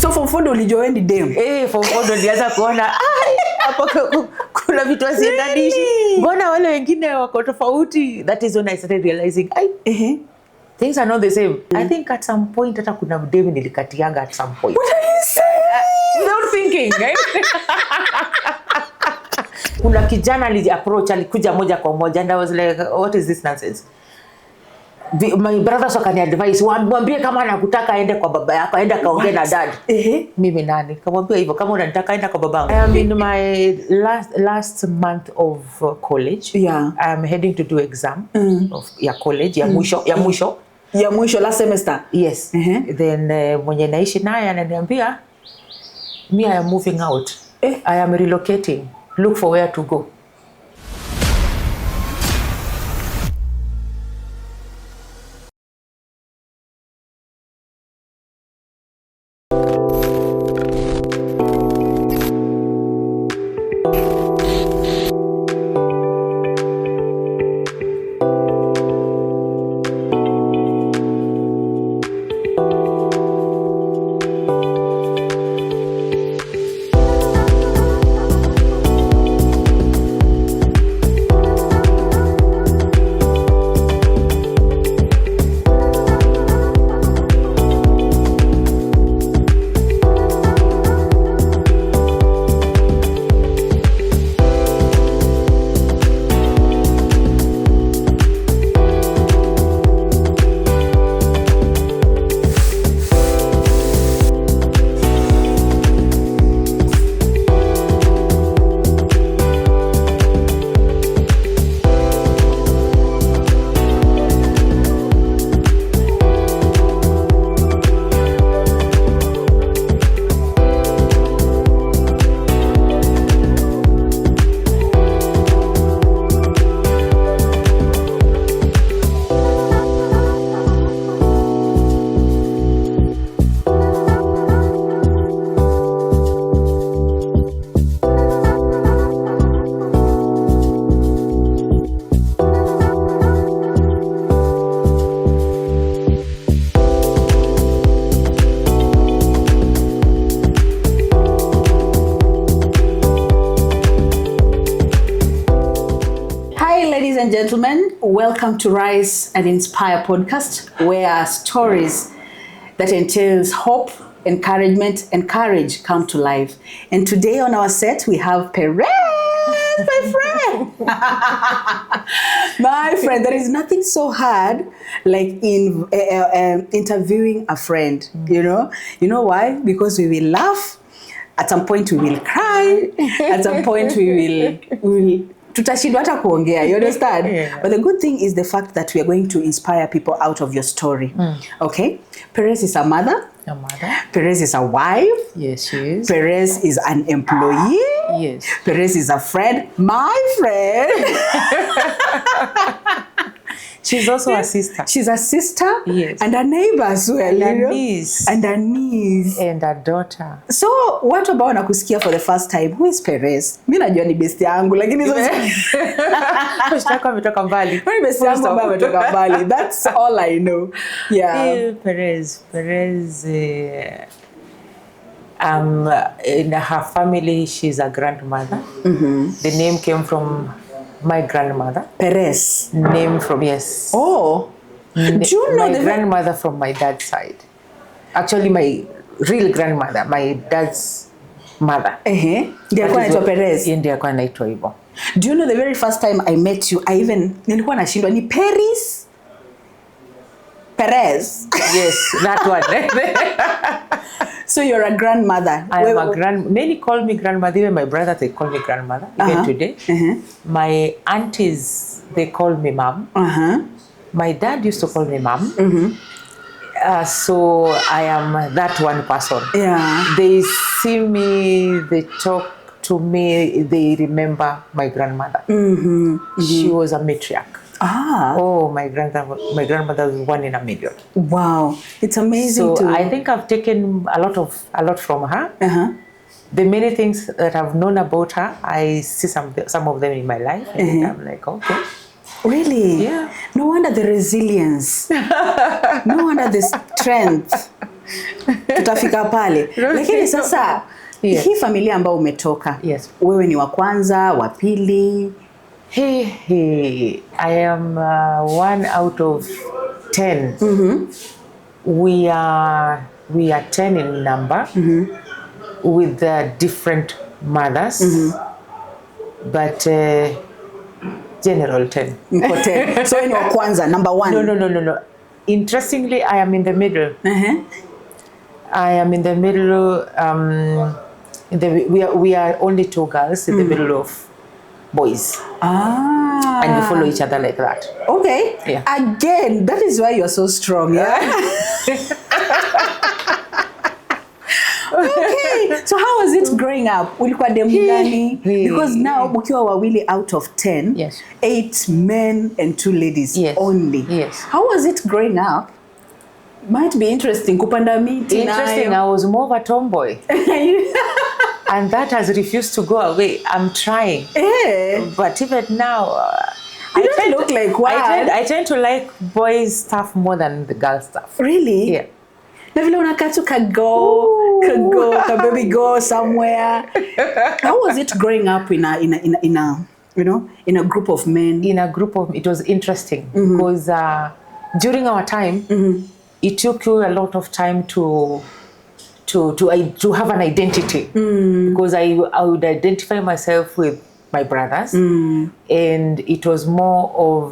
So form 4 ulijoin ni dem? Form 4 nilianza kuona hapo kuna vitu asiendanishi. Mbona wale wengine wako tofauti? That is when I started realizing things are not the same. I think at some point hata kuna dem nilikatianga at some point. What are you saying? Without thinking, right? Kuna kijana approach alikuja moja kwa moja and I was like, what is this nonsense? My brothers wakani advise, mwambie kama anakutaka aende kwa baba yako, aende kaongee na dad. Mimi nani? Kamwambia hivyo, kama unanitaka aenda kwa babangu. I am in my last month of college. Yeah. I am heading to do exam of college, ya mwisho last semester. Yes. Then mwenye naishi naye ananiambia, me I am moving out. I am relocating. Look for where to go. and gentlemen, welcome to Rise and Inspire podcast, where stories that entails hope, encouragement, and courage come to life. And today on our set, we have Perez, my friend. My friend, there is nothing so hard like in interviewing a friend, you know? You know why? Because we will laugh. At some point we will cry. At some point we will tutashindwa hata kuongea, you understand? Yeah. But the good thing is the fact that we are going to inspire people out of your story. Okay? Perez is a mother. A mother. Perez is a wife. Yes, she is. Perez is an employee. Yes. Perez is a friend. My friend. She's also a sister. She's a sister. Yes. And a neighbor as well. And a niece. And a niece. And a daughter. So, what about nakusikia for the first time? Who is Perez? Mimi najua ni besti yangu, lakini besti yako ametoka mbali. Mimi besti yangu ametoka mbali. That's all I know. Yeah. Perez, in her family, she's a grandmother. The name came from my grandmother. Perez. Name from, yes. Oh. Do you know my grandmother from my dad's side? Actually, my real grandmother, my dad's mother. Ndiye alikuwa anaitwa Perez. Ndiye alikuwa anaitwa hivyo. Do you know the very first time I met you, nilikuwa nashindwa ni Perez? Yes, that one. So you're a grandmother. I am many call me grandmother. Even my brother, they call me grandmother. Even today. My aunties, they call me mom. My dad used to call me mom. So I am that one person. Yeah. They see me, they talk to me, they remember my grandmother. She was a matriarch. Oh, my grandmother was 1 in a million. Wow, it's amazing. So I think I've taken a lot from her. The many things that I've known about her, I see some of them in my life, and I'm like, okay. Really? Yeah. No wonder the resilience. No wonder the strength. tutafika pale. Lakini sasa hii familia ambayo umetoka, wewe ni wa kwanza, wa pili? I am one out of 10. We are 10 in number with different mothers, but general 10. Mko 10. So ni wa kwanza, number 1? No. Interestingly, I am in the middle. I am in the middle. We are only 2 girls in the middle of boys. And we follow each other like that. Okay. Yeah. Again, that is why you are so strong. Yeah. Okay. So how was it growing up? Ulikuwa demu gani? Because now mkiwa wawili out of 10, 8 men and 2 ladies only. How was it growing up? Might be interesting. Kupanda miti. Interesting. I was more of a tomboy. And that has refused to go away. I'm trying. But even now, you don't look like what? I tend to like boys stuff more than the girl stuff. Really? Yeah. Na vile unakatu ka baby go somewhere. How was it growing up in a group of men? In a group of, it was interesting because during our time, it took you a lot of time to have an identity, because I would identify myself with my brothers, and it was more of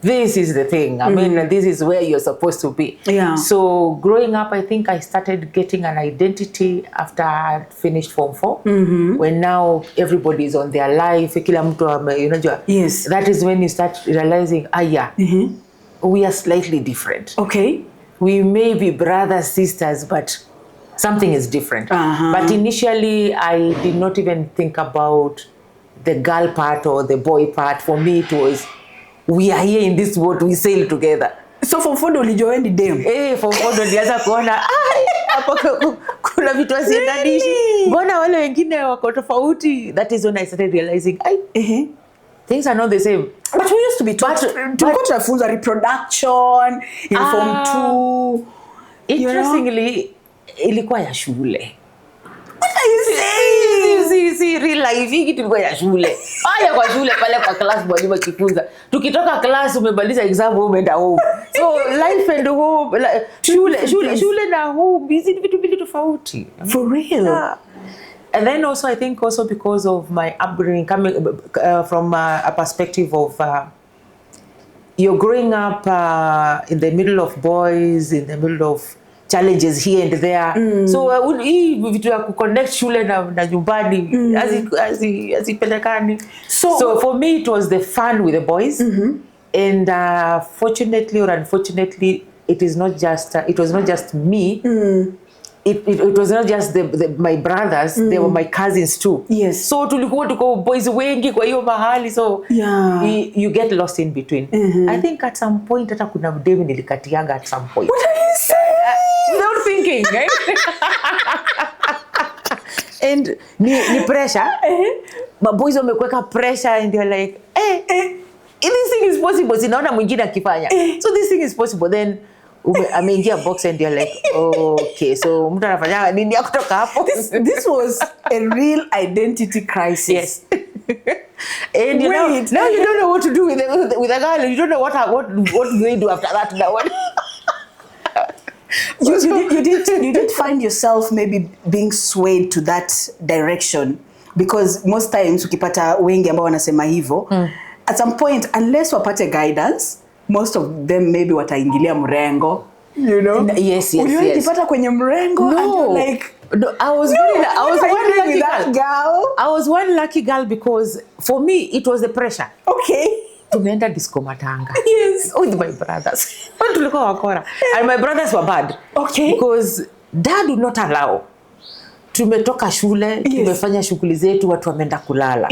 this is the thing. I mean, this is where you're supposed to be. So growing up, I think I started getting an identity after I finished Form 4, when now everybody is on their life. That is when you start realizing, we are slightly different. Okay. We may be brothers, sisters, but something is different. But initially, I did not even think about the girl part or the boy part. For me, it was, we are here in this boat, we sail together. So for Fondo ulijoin the dem? For Fondo nilianza kuona, kuna vitu asiendanishi. Mbona wale wengine wako tofauti? That is when I started realizing, things are not the same. But we used to be taught, to reproduction in Form 2. Interestingly, ilikuwa ya shule. What are you saying? Si real life hiki tulikuwa ya shule. Haya kwa shule pale kwa class mwalimu akifunza. Tukitoka class umemaliza exam umeenda home. So life and home, shule na home hizi vitu mbili tofauti. For real? Yeah. And then also, I think also because of my upbringing, coming from a perspective of you're growing up in the middle of boys, in the middle of challenges here and there. So vitu ya kuconnect shule na nyumbani hazipelekani. So for me, it was the fun with the boys. And fortunately or unfortunately, it was not just me. It was not just my brothers, they were my cousins too. So tulikuwa tuko boys wengi kwa hiyo mahali, so you get lost in between. I think at some point hata kuna mdemi nilikatianga at some point. What are you saying? Without thinking, right? And ni pressure. My boys wamekuweka pressure and they're like, this thing is possible. Sinaona mwingine akifanya. So this thing is possible. Then ameingia box and you're like, okay, so mtu anafanya nini ya kutoka hapo? This was a real identity crisis. Yes. And now you don't know what to do with a girl. You don't know what do they do after that now. You did find yourself maybe being swayed to that direction, because most times ukipata wengi ambao wanasema hivyo, at some point, unless wapate guidance, most of them maybe wataingilia mrengo, you know? Yes. Ulipata kwenye mrengo? No. And you're like, no, I was one lucky girl because for me it was the pressure. Okay. Tumeenda disco matanga. Yes. With my brothers. Tulikuwa wakora. And my brothers were bad. Okay. Because dad would not allow. Tumetoka shule, tumefanya shughuli zetu, watu wameenda kulala.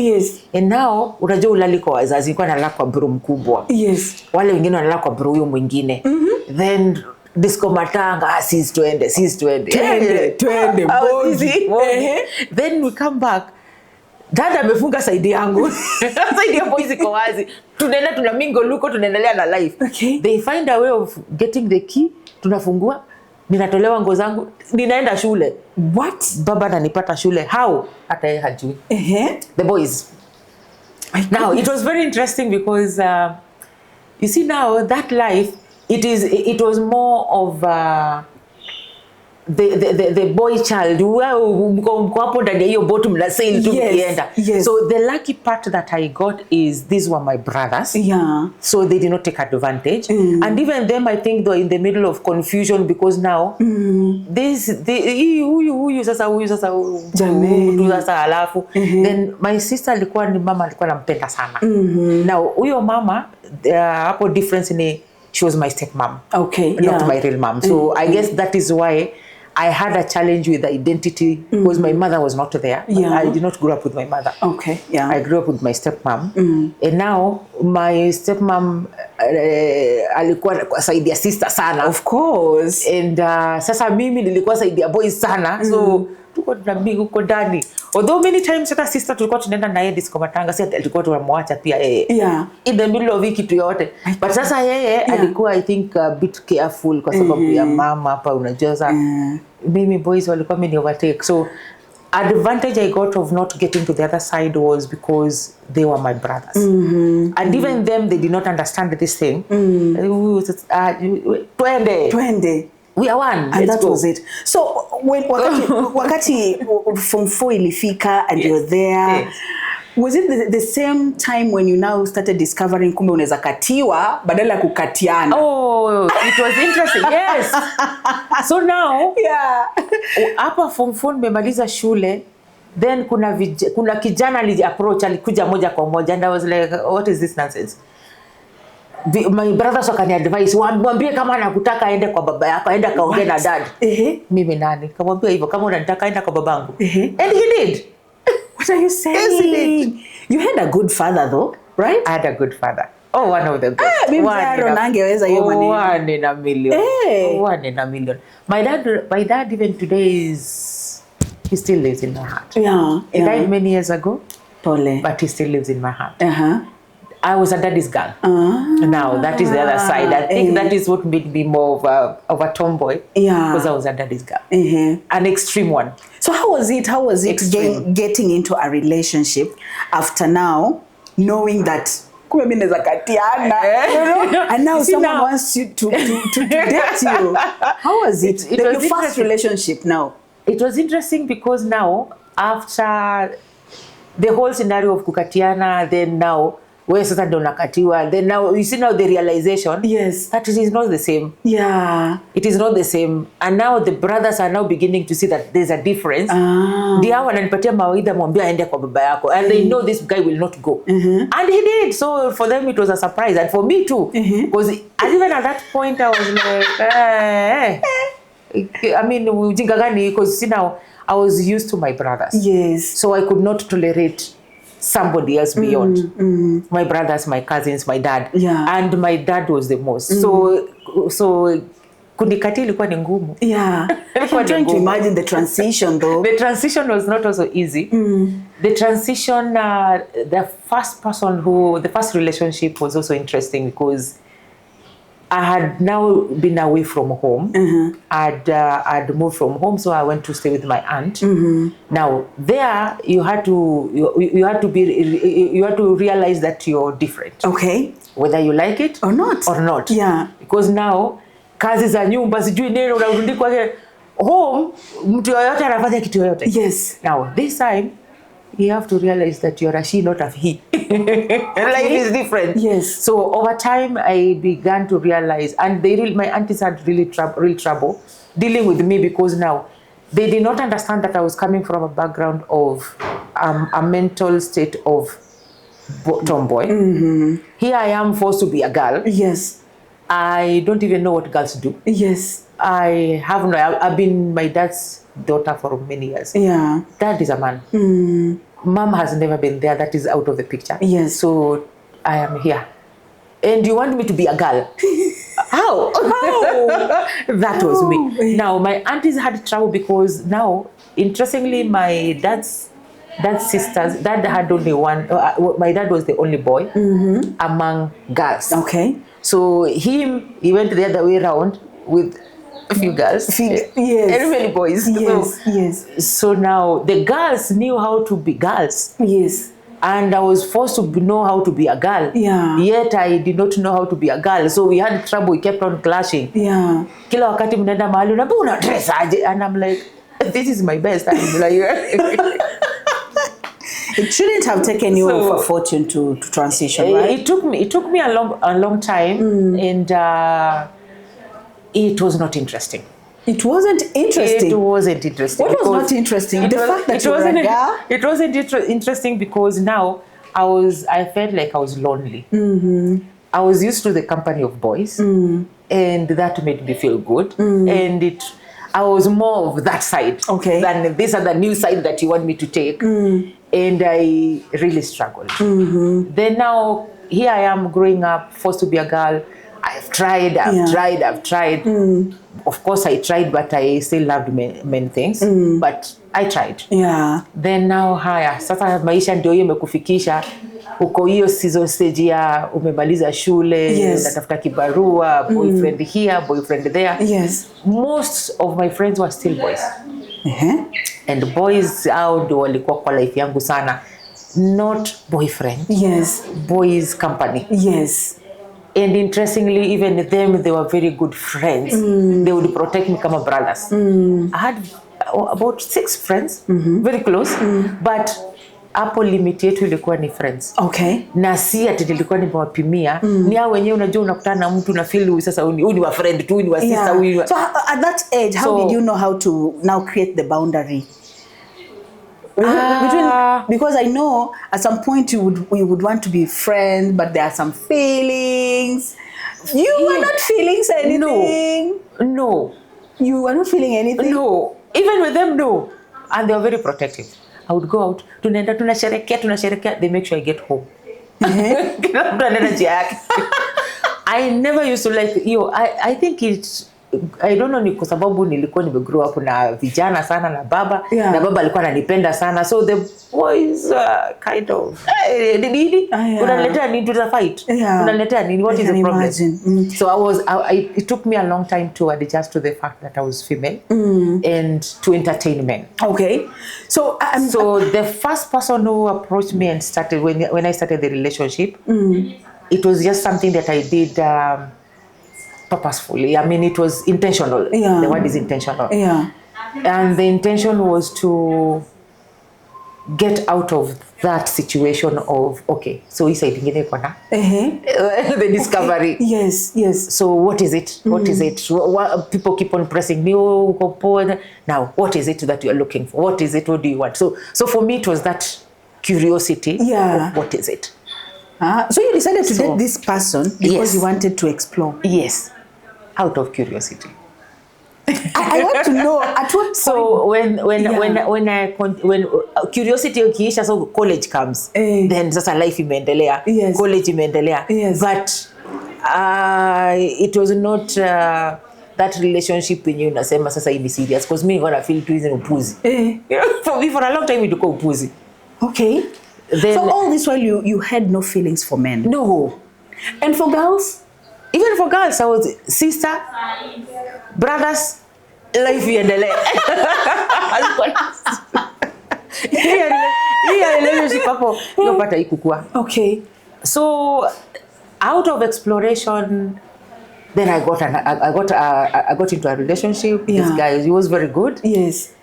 And now, unajua ulali kwa wazazi, nilikuwa nalala kwa bro mkubwa. Wale wengine wanalala kwa bro huyo mwingine. Then disco matanga, sis tuende. Twende, Then we come back. Dada amefunga side yangu. Side ya boys iko wazi. Tunaenda tunamingo luko tunaendelea na life. Okay. They find a way of getting the key, tunafungua. ninatolewa nguo zangu, ninaenda shule. What? Baba ananipata shule. How? Hata yeye hajui. The boys. Now, it was very interesting because you see now that life, it was more of the boy child. Mko hapo ndani ya hiyo boat mna sail tu mkienda. So the lucky part that I got is these were my brothers. Yeah. So they did not take advantage. And even them, I think they were in the middle of confusion because now huyu sasa alafu then my sister mama alikuwa nampenda sana. Now huyo mama hapo difference ni she was my stepmom. Okay. Not my real mom. So I guess that is why I had a challenge with the identity because my mother was not there. Yeah. I did not grow up with my mother. Okay. Yeah. I grew up with my stepmom. And now my stepmom alikuwa saidia sister sana. Of course. And sasa mimi nilikuwa saidia boys sana. So tuko tunabig huko ndani. Although many times hata sister tulikuwa tunaenda na yeye disco matanga, si alikuwa tunamwacha pia yeye. Yeah. In the middle of kitu yote. But sasa yeye alikuwa I think a bit careful kwa sababu ya mama hapa unajua mimi boys walikuwa mini overtake. So advantage I got of not getting to the other side was because they were my brothers. And even them, they did not understand this thing. Twende. We are one. And that was it. So wakati from 4 ilifika and you're there, was it the same time when you now started discovering kumbe unaweza katiwa badala ya kukatiana? Oh, it was interesting. Yes. So now, hapa from 4 nimemaliza shule, then kuna kijana approach alikuja moja kwa moja and I was like, what is this nonsense? My brothers wakani advise, mwambie kama anakutaka aende kwa baba yako, aende kaongee na dad. Mimi nani? Kamwambia hivyo, kama unanitaka aenda kwa babangu. And he did. What are you saying? Yes, he did. You had a good father though, right? I had a good father. Oh, one of the best. One in a million. Hey. One in a million. My dad even today he still lives in my heart. Yeah. He died many years ago. Totally. But he still lives in my heart. I was a daddy's girl. Now that is the other side. I think that is what made me more of a tomboy. Yeah. Because I was a daddy's girl. An extreme one. So how was it getting into a relationship after now knowing that and now someone wants you to date you? How was it? Your first relationship now? It was interesting because now after the whole scenario of kukatiana, then now wewe sasa ndo nakatiwa, then now you see now the realization that it is not the same. It is not the same, and now the brothers are now beginning to see that there's a difference. Ndio wananipatia mawaidha, mwambie aende kwa baba yako, and they know this guy will not go. And he did. So for them it was a surprise, and for me too, because even at that point I was like I mean ujinga gani, because see now I was used to my brothers. So I could not tolerate somebody else beyond my brothers, my cousins, my dad. And my dad was the most. So kunikati ilikuwa ni ngumu. I'm trying to imagine the transition though. The transition was not also easy. The transition, the first relationship was also interesting because I had now been away from home. I'd moved from home, so I went to stay with my aunt. Now there, you had to realize that you're different. Okay. Whether you like it or not. Yeah. Because now, kazi za nyumba sijui neno unarudi kwa home, mtu yoyote anafanya kitu yoyote. Now this time, you have to realize that you're a she, not a he. Life is different. So over time, I began to realize, and my aunties had real trouble dealing with me because now they did not understand that I was coming from a background of a mental state of tomboy. Here I am forced to be a girl. I don't even know what girls do. I've been my dad's daughter for many years. Dad is a man. Mom has never been there. That is out of the picture. So I am here. And you want me to be a girl? How? That was me. Now my aunties had trouble because now, interestingly, my dad's sisters, dad had only one. My dad was the only boy among girls. So he went the other way around with a few girls, Yes. and many boys. Yes, yes. So now the girls knew how to be girls. Yes. And I was forced to know how to be a girl. Yeah. Yet I did not know how to be a girl. So we had trouble. We kept on clashing. Yeah. Kila wakati mnaenda mahali unaambia una dress aje, and I'm like, this is my best. I'm like, it shouldn't have taken you So, a fortune to transition, right? It took me a long time, and it was not interesting. It wasn't interesting. It wasn't interesting. What was not interesting? The fact that you were a girl? It wasn't interesting because now I felt like I was lonely. I was used to the company of boys, and that made me feel good. And I was more of that side than this other new side that you want me to take. And I really struggled. Then now, here I am growing up, forced to be a girl. I've tried. Of course, I tried, but I still loved many things. But I tried. Yeah. Then now, haya, sasa maisha ndio hiyo imekufikisha. Uko hiyo season stage ya umemaliza shule, unatafuta kibarua, boyfriend here, boyfriend there. Yes. Most of my friends were still boys. And boys hao ndio walikuwa kwa life yangu sana. Not boyfriend. Yes. Boys company. Yes. And interestingly, even them, they were very good friends. They would protect me kama brothers. I had about 6 friends, very close, but hapo limit yetu ilikuwa ni friends. Okay. Na si ati nilikuwa nimewapimia, ni hao wenyewe unajua unakutana na mtu na feel sasa huyu ni wa friend tu, ni wa sister huyu. So at that age, how did you know how to now create the boundary? Because I know at some point you would want to be friends, but there are some feelings. You were not feeling anything. No. You were not feeling anything. No. Even with them, no. And they were very protective. I would go out. Tunaenda tunasherekea. They make sure I get home. I never used to like you. I think it's. I don't know ni kwa sababu nilikuwa grow up na vijana sana na baba na baba alikuwa ananipenda sana, so the boys kind of nini unaletea nini to fight unaletea nini, what is the problem? So it took me a long time to adjust to the fact that I was female and to entertain men. Okay, so the first person who approached me and started when I started the relationship, it was just something that I did purposefully. I mean, it was intentional. The word is intentional. And the intention was to get out of that situation of, okay, so he said, the discovery. Yes. So what is it? What is it? What, people keep on pressing me. Now, what is it that you're looking for? What is it? What do you want? So for me, it was that curiosity of what is it? So you decided to date this person because you wanted to explore? Yes. Out of curiosity. I want to know at what point. So when curiosity ukiisha, so college comes, then sasa life imeendelea, college imeendelea, but it was not that relationship when you unasema sasa hii ni serious, because me gonna feel too upuzi. For me for a long time it took upuzi. Okay. Then, so all this while you had no feelings for men? No. And for girls? Even for girls, I was sister, brothers, life iendelee. Relationship hapo unapata ikukua. Okay. So out of exploration, then I got into a relationship. This guy, he was very good. Yes.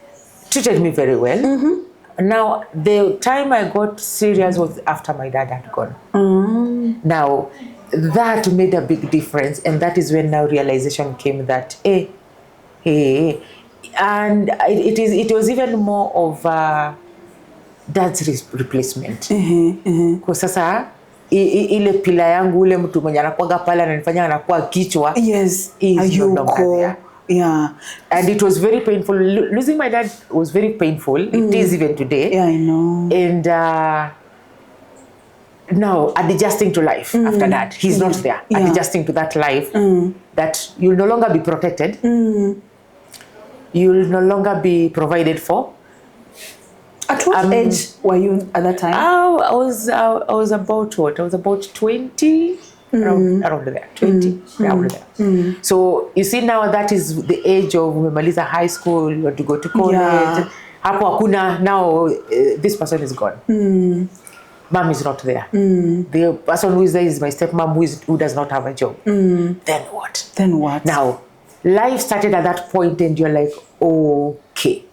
Treated me very well. Now, the time I got serious was after my dad had gone. Now, that made a big difference, and that is when now realization came that, and it was even more of dad's replacement. Kwa sasa ile pila yangu ule mtu mwenye anakuaga pale ananifanya anakuwa kichwa. Yes. Is no longer there. Yeah. And it was very painful. Losing my dad was very painful. It is even today. Yeah, I know. And now adjusting to life after that. He's not there. Adjusting to that life, that you'll no longer be protected. You'll no longer be provided for. At what age were you at that time? I was about what? I was about 20. around there 20 around there. So you see now that is the age of umemaliza high school, you want to go to college. Hapo hakuna now, this person is gone. Mom is not there. The person who is there is my stepmom who does not have a job. Then what? Now, life started at that point and you're like, okay.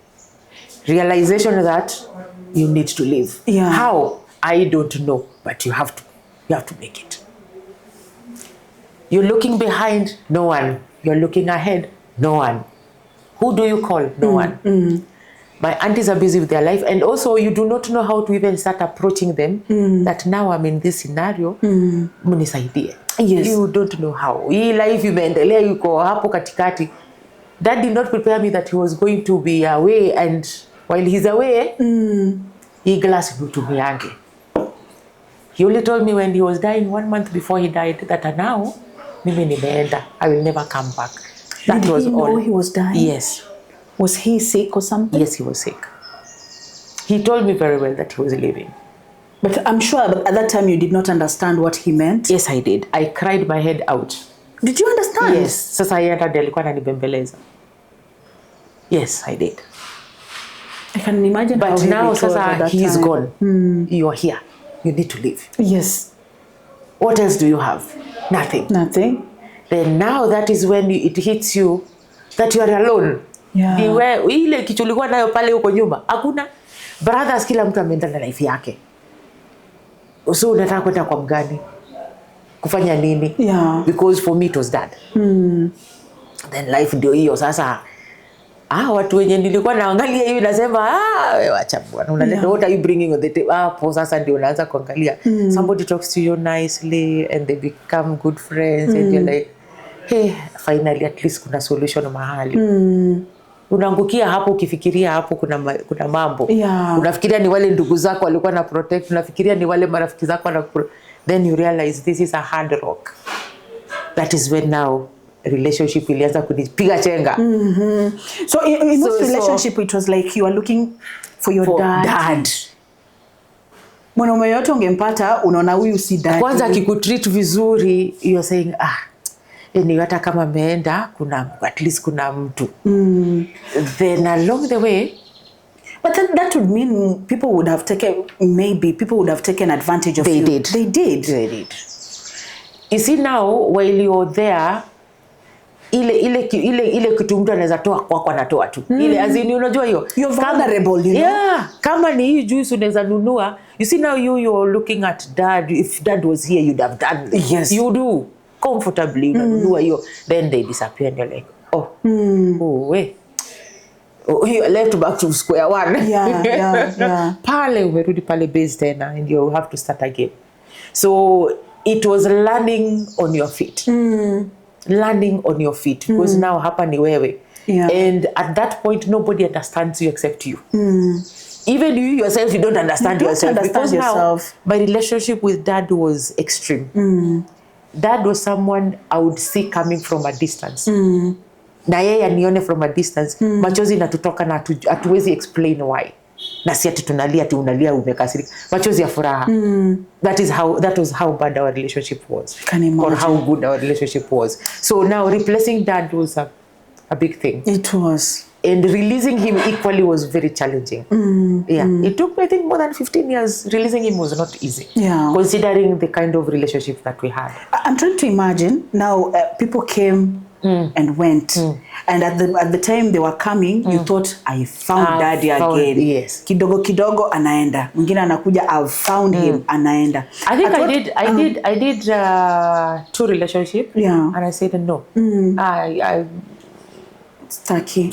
Realization that you need to live. How? I don't know, but you have to make it. You're looking behind, no one. You're looking ahead, no one. Who do you call? No one. My aunties are busy with their life, and also you do not know how to even start approaching them. That now I'm in this scenario, munisaidie. You don't know how. Hii life imeendelea yuko hapo katikati. Dad did not prepare me that he was going to be away, and while he's away, he glass blew to me again. He only told me when he was dying 1 month before he died that now, mimi nimeenda, I will never come back. That Did was he all. know he was dying? Yes. Was he sick or something? Yes, he was sick. He told me very well that he was leaving. But I'm sure at that time you did not understand what he meant. Yes, I did. I cried my head out. Did you understand? Yes. Sasa yeye hata alikuwa ananibembeleza. Yes, I did. I can imagine. But how now he sasa he's time. Gone. You're here. You need to leave. Yes. What else do you have? Nothing. Then now that is when it hits you that you are alone. Ile kitu ulikuwa nayo pale huko nyuma hakuna. Brothers, kila mtu ameenda na life yake. So unataka kwenda kwa mgani? Kufanya nini? Because for me it was dad. Then life ndio hiyo sasa. Watu wenye nilikuwa naangalia hivi nasema wewe acha bwana, unaleta what are you bringing on the table? Hapo sasa ndio unaanza kuangalia. Somebody talks to you nicely and they become good friends and you're like, hey, finally at least kuna solution mahali. Unaangukia hapo ukifikiria hapo kuna mambo. Unafikiria ni wale ndugu zako walikuwa na protect, unafikiria ni wale marafiki zako na then you realize this is a hard rock. That is when now relationship ilianza kunipiga chenga. So in this relationship it was like you are looking for your dad. Mwanaume yote ungempata unaona huyu si dad. Kwanza akikutreat vizuri you are saying ni hata kama ameenda kuna at least kuna mtu. Then along the way, but that would mean people would have taken advantage of you. They did. You see now while you're there, ile kitu mtu anaweza toa kwako anatoa tu. Ile azini unajua hiyo. You're vulnerable, you know. Yeah, kama ni hii juice unaweza nunua. You see now you're looking at dad. If dad was here you'd have done this. Yes. You do comfortably unanunua hiyo. Then they disappear and you're like, you left back to square one. Yeah. Pale umerudi pale base tena and you have to start again. So it was learning on your feet. Learning on your feet because now hapa ni wewe. And at that point nobody understands you except you. Even you yourself, you don't understand yourself. Because now my relationship with dad was extreme. Dad was someone I would see coming from a distance. Na yeye anione from a distance. Machozi natutoka na hatuwezi explain why. Na si ati tunalia tu unalia umekasirika. Machozi ya furaha. That was how bad our relationship was. Can imagine. Or how good our relationship was. So now replacing dad was a big thing. It was. And releasing him equally was very challenging. It took me I think more than 15 years. Releasing him was not easy. Considering the kind of relationship that we had. I'm trying to imagine now people came and went. And at the time they were coming, you thought, I found daddy again. Yes. Kidogo anaenda. Mwingine anakuja, I've found him, anaenda. I think I did 2 relationships. And I said no. I Stucky.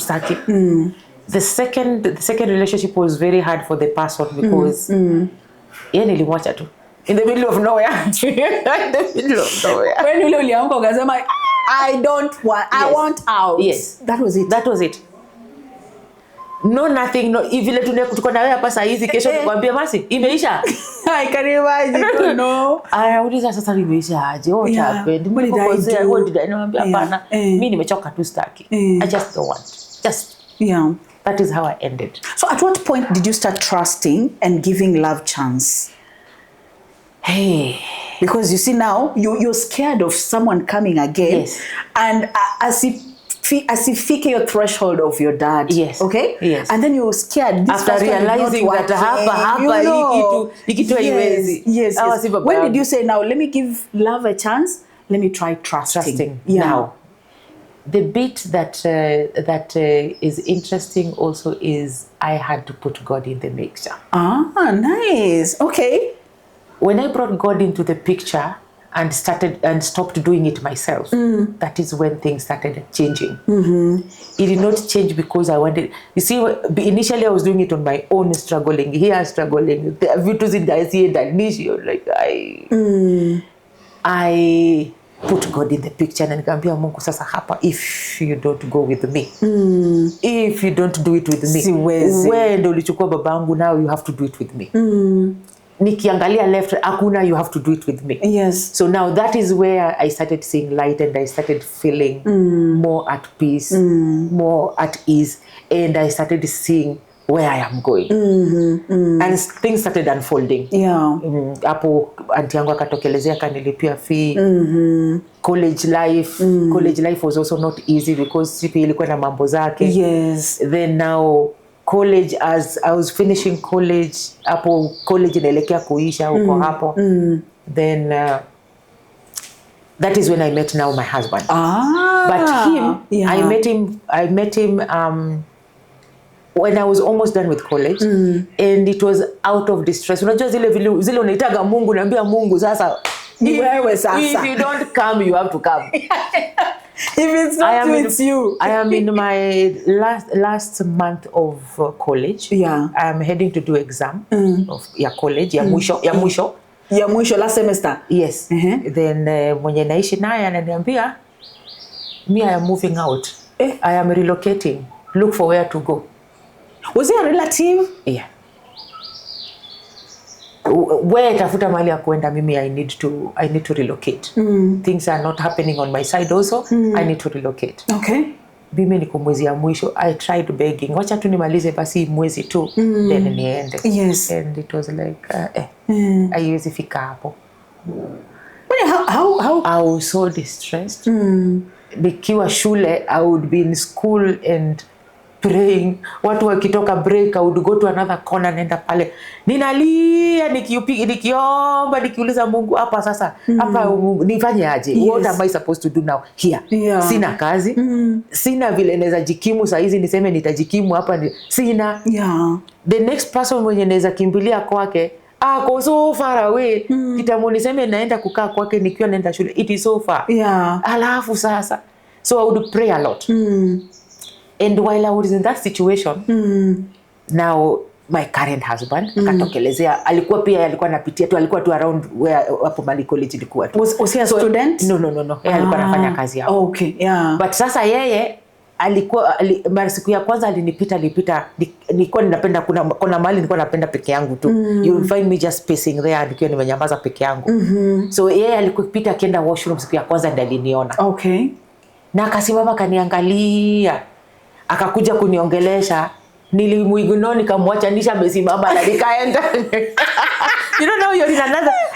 The second relationship was very hard for the person because yeye nilimwacha tu in the middle of nowhere. When ule uliamka ukasema I want out. Yes. That was it. No, nothing. No, vile tuko na wewe hapa saa hizi kesho nikwambia basi imeisha. I can imagine. No. Auliza sasa imeisha aje? What happened? What did I know? Hapana. Mimi nimechoka tu staki. I just don't want. That is how I ended. So at what point did you start trusting and giving love chance? Hey. Because you see now, you're scared of someone coming again. Yes. And asifike your threshold of your dad. Yes. Okay? Yes. And then you're scared. This After person is not realizing that working, you hapa know. hii kitu haiwezi. Yes. Hawa si baba When yangu. did you say, now, let me give love a chance? Let me try trusting. Yeah. Now, the bit that is interesting also is I had to put God in the mixture. Ah, nice. Okay. When I brought God into the picture and stopped doing it myself, that is when things started changing. It did not change because I wanted. You see, initially I was doing it on my own, struggling vitu zindazienda nishi, like I put God in the picture na nikamwambia Mungu, sasa hapa, if you don't go with me, if you don't do it with me, siwezi. Wewe ndio ulichukua babangu, now you have to do it with me. Nikiangalia left, hakuna, you have to do it with me. Yes. So now that is where I started seeing light and I started feeling more at peace, more at ease, and I started seeing where I am going. And things started unfolding. Yeah. Hapo aunti yangu akatokelezea kanilipia fee. College life was also not easy because CP ilikuwa na mambo zake. Yes. Then now college, as I was finishing college, hapo college inaelekea kuisha huko hapo. Then that is when I met now my husband. But him, yeah. I met him when I was almost done with college, and it was out of distress. Unajua zile unaitaga Mungu, naambia Mungu sasa, if you don't come, you have to come. If it's not you, it's you. I am in my last month of college. Yeah. I am heading to do exam of college, ya mwisho last semester. Yes. Then mwenye naishi naye ananiambia, me, I am moving out. I am relocating. Look for where to go. Was he a relative? Yeah. Where tafuta mahali ya kuenda, mimi I need to relocate. Things are not happening on my side also. I need to relocate. Okay. Mimi niko mwezi ya mwisho. I tried begging. Wacha tu nimalize basi mwezi tu then niende. Yes. And it was like haiwezi fika hapo. How I was so distressed. Nikiwa shule, I would be in school and praying. Watu wakitoka break, I would go to another corner, nenda pale ninalia, nikiomba, nikiuliza Mungu, hapa sasa, hapa nifanye aje? Yes. What am I supposed to do now here? Yeah. Sina kazi, sina vile naweza jikimu saa hizi niseme nitajikimu hapa, sina. Yeah. The next person mwenye naweza kimbilia kwake ako so far away. Kitamu niseme naenda kukaa kwake nikiwa naenda shule, it is so far. Yeah. Alafu sasa, so I would pray a lot. And while I was in that situation, now my current husband akatokelezea, alikuwa anapitia tu, alikuwa tu around where hapo Mali College ilikuwa tu. Was he a student? No. Yeye alikuwa anafanya kazi hapo. Okay, yeah. But sasa yeye mara siku ya kwanza alipita nilikuwa ninapenda kuna mahali nilikuwa napenda peke yangu tu. You will find me just pacing there nikiwa nimenyamaza peke yangu. So yeye alipita akienda washroom siku ya kwanza ndiye aliniona. Okay. Na akasimama kaniangalia, akakuja kuniongelesha, nilimuignore, nikamwachanisha amesimama na nikaenda. You don't know, you're in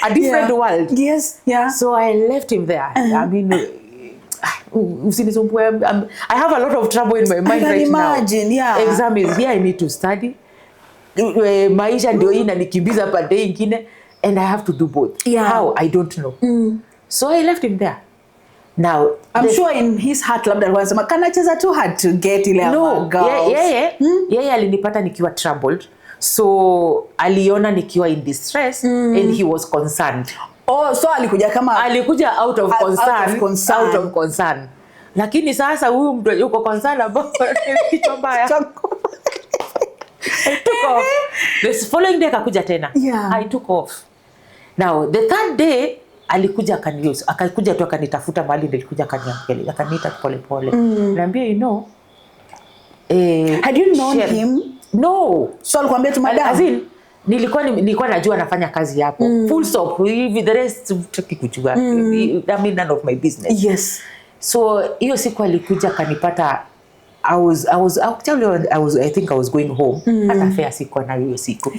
a different world. Yes, yeah. So I left him there. I mean, I have a lot of trouble in my mind right imagine, now. Yeah. Exam is here, I need to study. Maisha ndio hii inanikimbiza pande nyingine, and I have to do both. Yeah. How? I don't know. So I left him there. Now, I'm sure in his heart labda anasema kana cheza too hard to get ile girls. Yeye alinipata nikiwa troubled. So aliona nikiwa in distress and he was concerned. Oh, so alikuja out of concern. Lakini sasa huyu mtu yuko concerned about kichwa mbaya. I took off. The following day akakuja tena. Yeah. I took off. Now, the third day akakuja tu akanitafuta mahali, nilikuja akaniita pole. Naambia, you know, had you known him? No. So alikwambia tu madam? As in, nilikuwa najua anafanya kazi hapo. Full stop. The rest tutaki kujua. I mean, none of my business. Yes. So hiyo siku alikuja kanipata I think I was going home. Hata fare sikuwa na hiyo siku.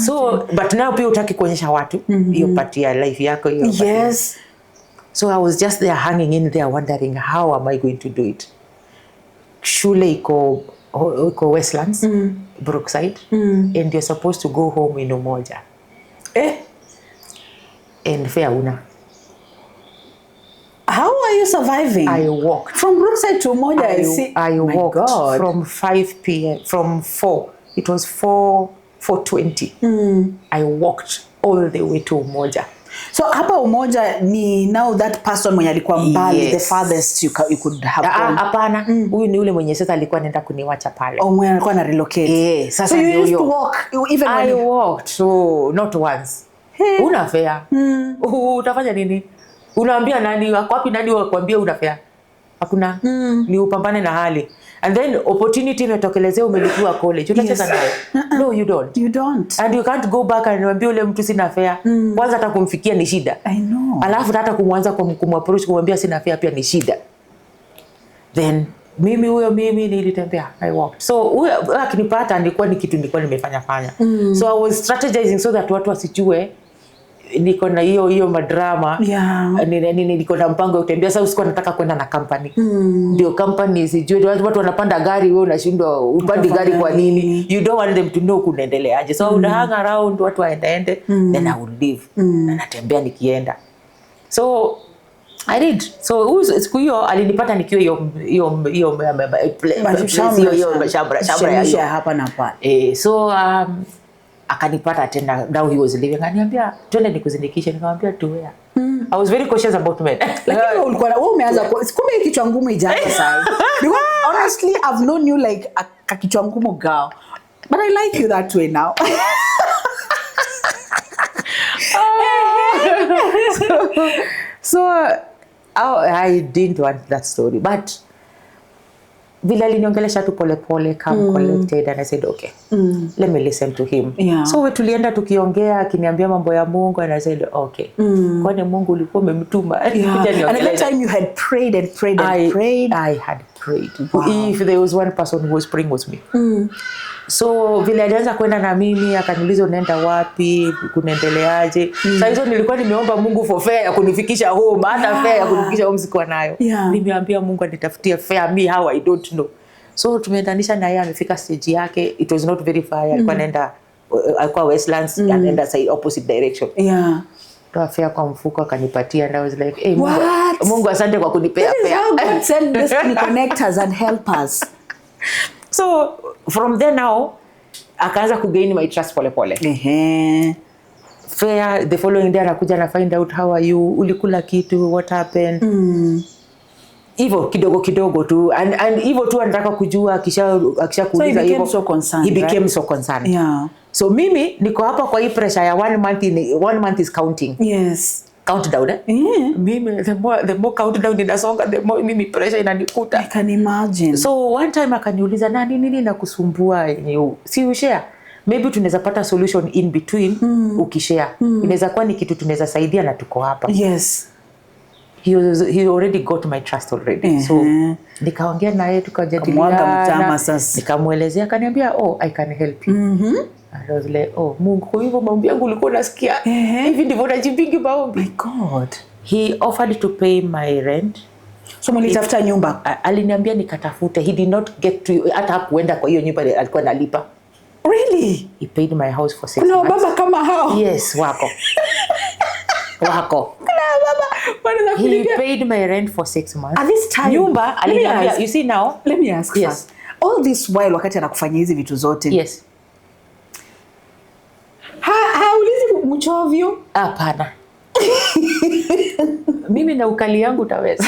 So but now pia utaki kuonyesha watu hiyo part ya life yako hiyo. Yes. So I was just there hanging in there wondering how am I going to do it. Shule iko Westlands, Brookside, and you're supposed to go home in Umoja. And fare una. How are you surviving? I walked from Brookside to Umoja. I walked from 5 p.m. from 4. It was 4:20. I walked all the way to Umoja. So hapa Umoja ni now that person mwenye alikuwa mbali, the farthest you could have gone. Hapana, huyu ni ule mwenye sasa alikuwa anaenda kuniwacha pale. Mwenye alikuwa na relocate. Sasa so you used to walk even when I walked, so not once. Una fare. Utafanya nini? Unaambia nani wako wapi, nani wakwambia una fare? Hakuna. Ni upambane na hali. And then opportunity imetokelezea, umelipiwa college. Utacheza nayo? No, you don't. You don't. And you can't go back and mwambie ule mtu sina fare. Kwanza hata kumfikia ni shida. I know. Alafu hata kumwanza kumapproach kumwambia sina fare pia ni shida. Then mimi nilitembea, I walked. So huyo akinipata ni kitu nilikuwa nimefanya. So I was strategizing so that watu wasijue niko na hiyo madrama. Niko na mpango wa kutembea. Sasa usikuwa nataka kwenda na company. Ndio company sijui watu wanapanda gari, wewe unashindwa upande gari kwa nini? You don't want them to know kunaendeleaje. So I hang around watu waende, then I would leave. Na natembea nikienda. So I did. So siku hiyo alinipata nikiwa hiyo shambra hapa na pale. So akanipata tena, now he was leaving, ananiambia twende nikuzindikishe. Nikamwambia to where? I was very cautious about men. Lakini ulikuwa wewe umeanza kumbe kichwa ngumu ijaanza sasa. Because honestly I've known you like a kichwa ngumu girl, but I like you that way now. So I didn't want that story, but vile aliniongelesha tu pole calm, collected, and I said okay, let me listen to him. So tulienda tukiongea, akiniambia mambo ya Mungu, and I said okay, kwani Mungu ulikuwa umemtuma? And at that time you had prayed and prayed and prayed. I had prayed. If there was one person who was praying was me. So vile alianza kwenda na mimi, akaniuliza unaenda wapi, kunaendeleaje. Sasa hizo nilikuwa nimeomba Mungu for fare ya kunifikisha home, hata fare ya kunifikisha home sikuwa nayo. Nimeambia Mungu anitafutie fare, me how I don't know. So tumeendanisha na yeye, amefika stage yake. It was not very far. Alikuwa anaenda alikuwa Westlands, anaenda side opposite direction. Toa fare kwa mfuko akanipatia, and I was like, hey, Mungu asante kwa kunipea fare. God send destiny connectors and help us. So from there now akaanza kugain my trust pole. Fare the following day anakuja na find out how are you, ulikula kitu, what happened. Hivyo kidogo tu, and hivyo tu anataka kujua, akishakuuliza hivyo. He became so concerned. So mimi niko hapa kwa hii pressure ya 1 month is counting. Countdown. Mimi the more countdown inasonga, the more mimi pressure inanikuta. I can imagine. So one time akaniuliza nini nakusumbua, si ushare, maybe tunaweza pata solution in between. Ukishare inaweza kuwa ni kitu tunaweza saidia na tuko hapa. He already got my trust already. So nikaongea na yeye, tukajadiliana, nikamuelezea, akaniambia I can help you. I was like, Mungu, kwa hivyo maombi yangu ulikuwa unasikia. Hivi ndivyo najibingi maombi. My God. He offered to pay my rent. So mlitafuta nyumba? Aliniambia nikatafute. He did not get to, hata hakuenda kwa hiyo nyumba alikuwa analipa. Really? He paid my house for 6 months. Kuna baba kama hao? Yes, wako. He paid my rent for 6 months. At this time, nyumba aliniambia, you see now. Let me ask first. All this while wakati anakufanyia hizi vitu zote. Yes. Haulizi mchovyo? Hapana. Mimi na ukali yangu utaweza.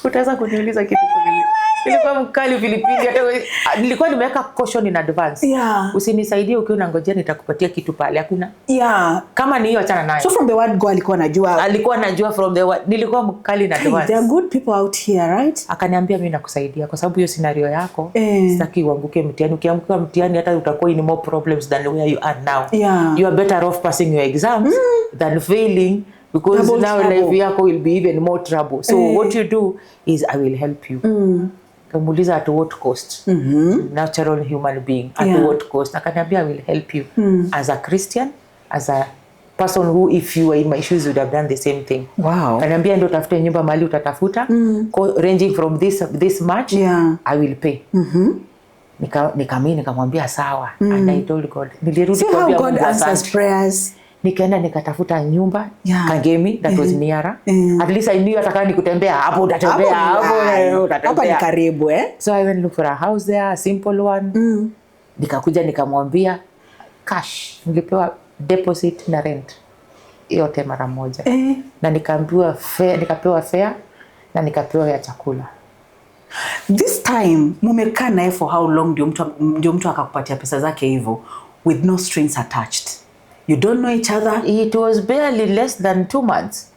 Utaweza kuniuliza kitu kingine. Nilikuwa mkali pilipili, hata nilikuwa nimeweka caution in advance. Usinisaidie ukiwa unangojea nitakupatia kitu pale, hakuna. Kama ni hiyo achana nayo. So from the word go alikuwa anajua from the word, nilikuwa mkali in advance. There are good people out here, right? Akaniambia mimi nakusaidia kwa sababu hiyo scenario yako sitaki uanguke mtihani. Ukianguka mtihani hata utakuwa in more problems than where you are now. You are better off passing your exams than failing, because now life yako will be even more trouble. So what you do is I will help you. Kamuuliza at what cost? Natural human being, at what cost? Akaniambia I will help you as a Christian, as a person who if you were in my shoes would have done the same thing. Wow. Akaniambia ndo tafute nyumba mahali utatafuta, ranging from this much, I will pay. Nikamwambia sawa. And I told God, nilirudi kwa God answers prayers. Nikaenda nikatafuta nyumba Kangemi that was nearer. At least I knew atakani kutembea hapo utatembea hapa ni karibu So I went look for a house there, a simple one. Nikakuja nikamwambia cash, nilipewa deposit na rent yote mara moja. Na nikaambiwa nikapewa fare na nikapewa ya chakula. This time mumekaa naye for how long ndio mtu akakupatia pesa zake hivyo with no strings attached? You don't know each other? It was barely less than 2 months.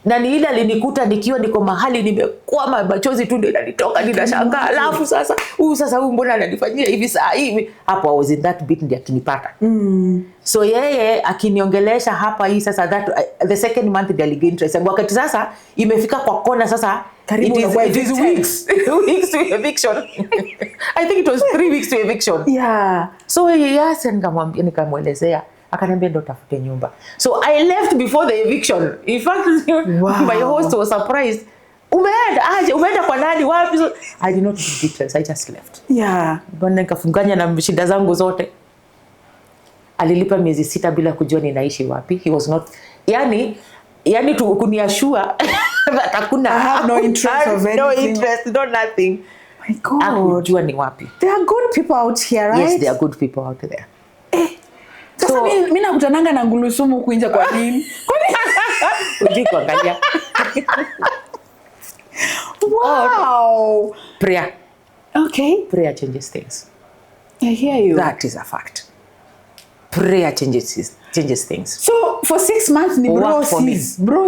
Na ni ile alinikuta nikiwa niko mahali nimekwama, machozi tu ndio yanitoka, ninashangaa. Alafu sasa huyu mbona ananifanyia hivi saa hivi? Hapo I was in that bit ndio akinipata. So yeye akiniongelesha hapa hii sasa that the second month ndio aligain interest. Wakati sasa imefika kwa kona sasa karibu it is weeks to eviction. I think it was 3 weeks to eviction. So yes, nikamwelezea akaniambia ndo tafute nyumba. So I left before the eviction. In fact, my host was surprised. Umeenda kwa nani wapi? So, I did not give details. I just left. Bwana nikafunganya na shida zangu zote. Alilipa miezi 6 bila kujua ninaishi wapi. He was not yani tu kuniashua that hakuna I have no interest of anything. No interest, no nothing. My God. Hakujua ni wapi. There are good people out here, right? Yes, there are good people out there. Sasa mimi nakutananga na ngulusumu kuinja kwa nini? Uje kuangalia. Wow. Prayer. Okay. Prayer changes things. I hear you. That is a fact. Prayer changes things. So for 6 months ni bro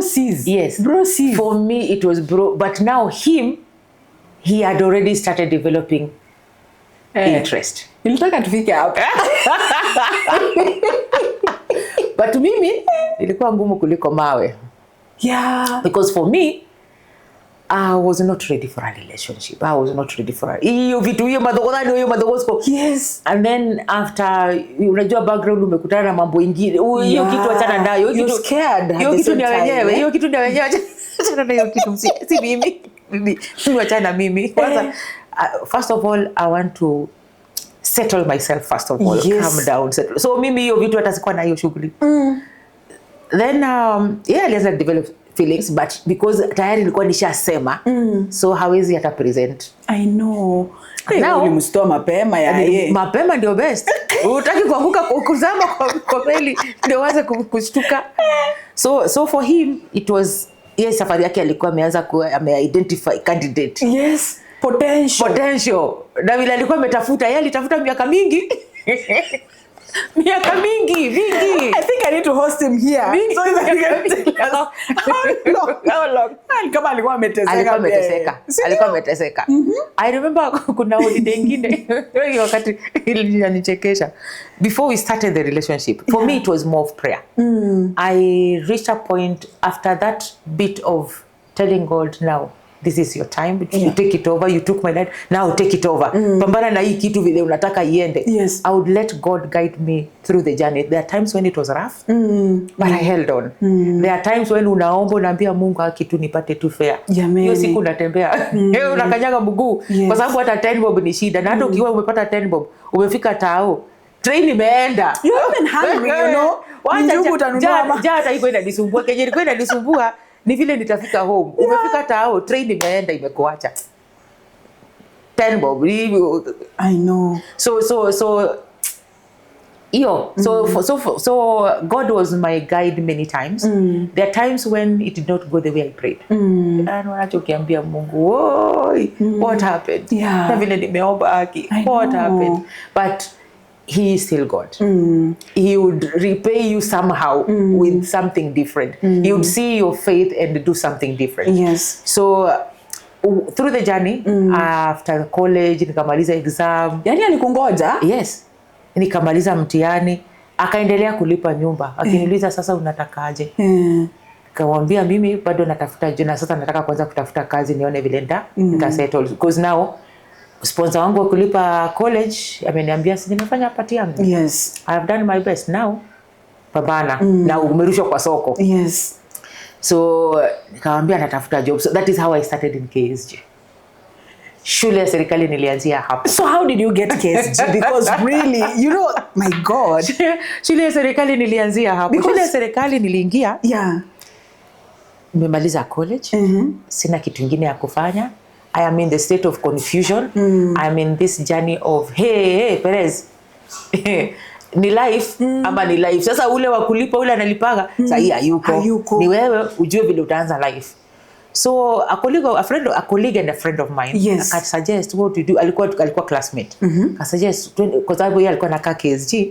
sees. Yes. Bro sees. For me it was bro, but now he had already started developing interest. Nilitaka tufike hapa. But mimi ilikuwa ngumu kuliko mawe. Because for me I was not ready for a relationship. I was not ready for hiyo vitu hiyo madogo. Yes. And then after unajua background umekutana na mambo ingine. Hiyo kitu achana nayo. You're scared. Hiyo kitu ni wenyewe. Hiyo kitu ni wenyewe. Achana na hiyo kitu si mimi. Mimi achana mimi. Kwanza first of all I want to settle myself first of all. Calm down. Settle. So mimi hiyo vitu hata sikuwa na hiyo shughuli. Then alianza develop feelings, but because tayari nilikuwa nishasema so hawezi hata present. I know. Now ulimstoa mapema mapema ndio best. Utaki kuanguka kuzama kwa kweli ndio waanze kushtuka. So for him it was safari yake alikuwa ameanza ame-identify candidate. Yes, potential. Na vile alikuwa ametafuta, yeye alitafuta miaka mingi. Miaka mingi. I think I need to host him here. So how long? Kama alikuwa ameteseka. I remember kuna holiday nyingine wakati ilinichekesha. Before we started the relationship, for me it was more of prayer. I reached a point after that bit of telling God, now this is your time, you take it over, you took my life, now take it over. Pambana na hii kitu vile unataka iende. Yes. I would let God guide me through the journey. There are times when it was rough, but I held on. There are times when unaomba unaambia Mungu kitu nipate tu fair. Hiyo siku unatembea, unakanyaga mguu kwa sababu hata 10 bob ni shida. Na hata ukiwa umepata 10 bob, umefika tao, train imeenda. You haven't hungry, you know. Njugu utanunua. Hata iko inanisumbua, kenye ilikuwa inanisumbua ni vile nitafika home. Umefika tao, train imeenda imekuacha. 10 bob. I know. So God was my guide many times. There are times when it did not go the way I prayed. And wanachokiambia Mungu, what happened? Na vile nimeomba haki. What happened? But he is still God. He would repay you somehow with something different. He would see your faith and do something different. Yes. So through the journey, after college, nikamaliza exam. Yani alikungoja? Yes. Nikamaliza mtihani, akaendelea kulipa nyumba. Akiniuliza sasa unatakaje? Nikamwambia mimi bado natafuta na sasa nataka kwanza kutafuta kazi nione vile nita settle, because now sponsor wangu wa kulipa college ameniambia si nimefanya part yangu. Yes. I have done my best now. Pambana na umerushwa kwa soko. Yes. So nikamwambia natafuta job. So that is how I started in KSG. Shule ya serikali nilianzia hapo. So how did you get KSG? Because really, you know, my God. Shule ya serikali nilianzia hapo. Shule ya serikali niliingia. Yeah. Nimemaliza college. Sina kitu kingine ya kufanya. I am in the state of confusion. I am in this journey of hey Perez. Ni life ama ni life. Sasa ule wa kulipa ule analipaga sasa hii hayuko. Ni wewe ujue vile utaanza life. So a colleague and a friend of mine, yes, aka suggest what to do. Alikuwa classmate. Aka suggest kwa sababu yeye alikuwa anakaa KSG.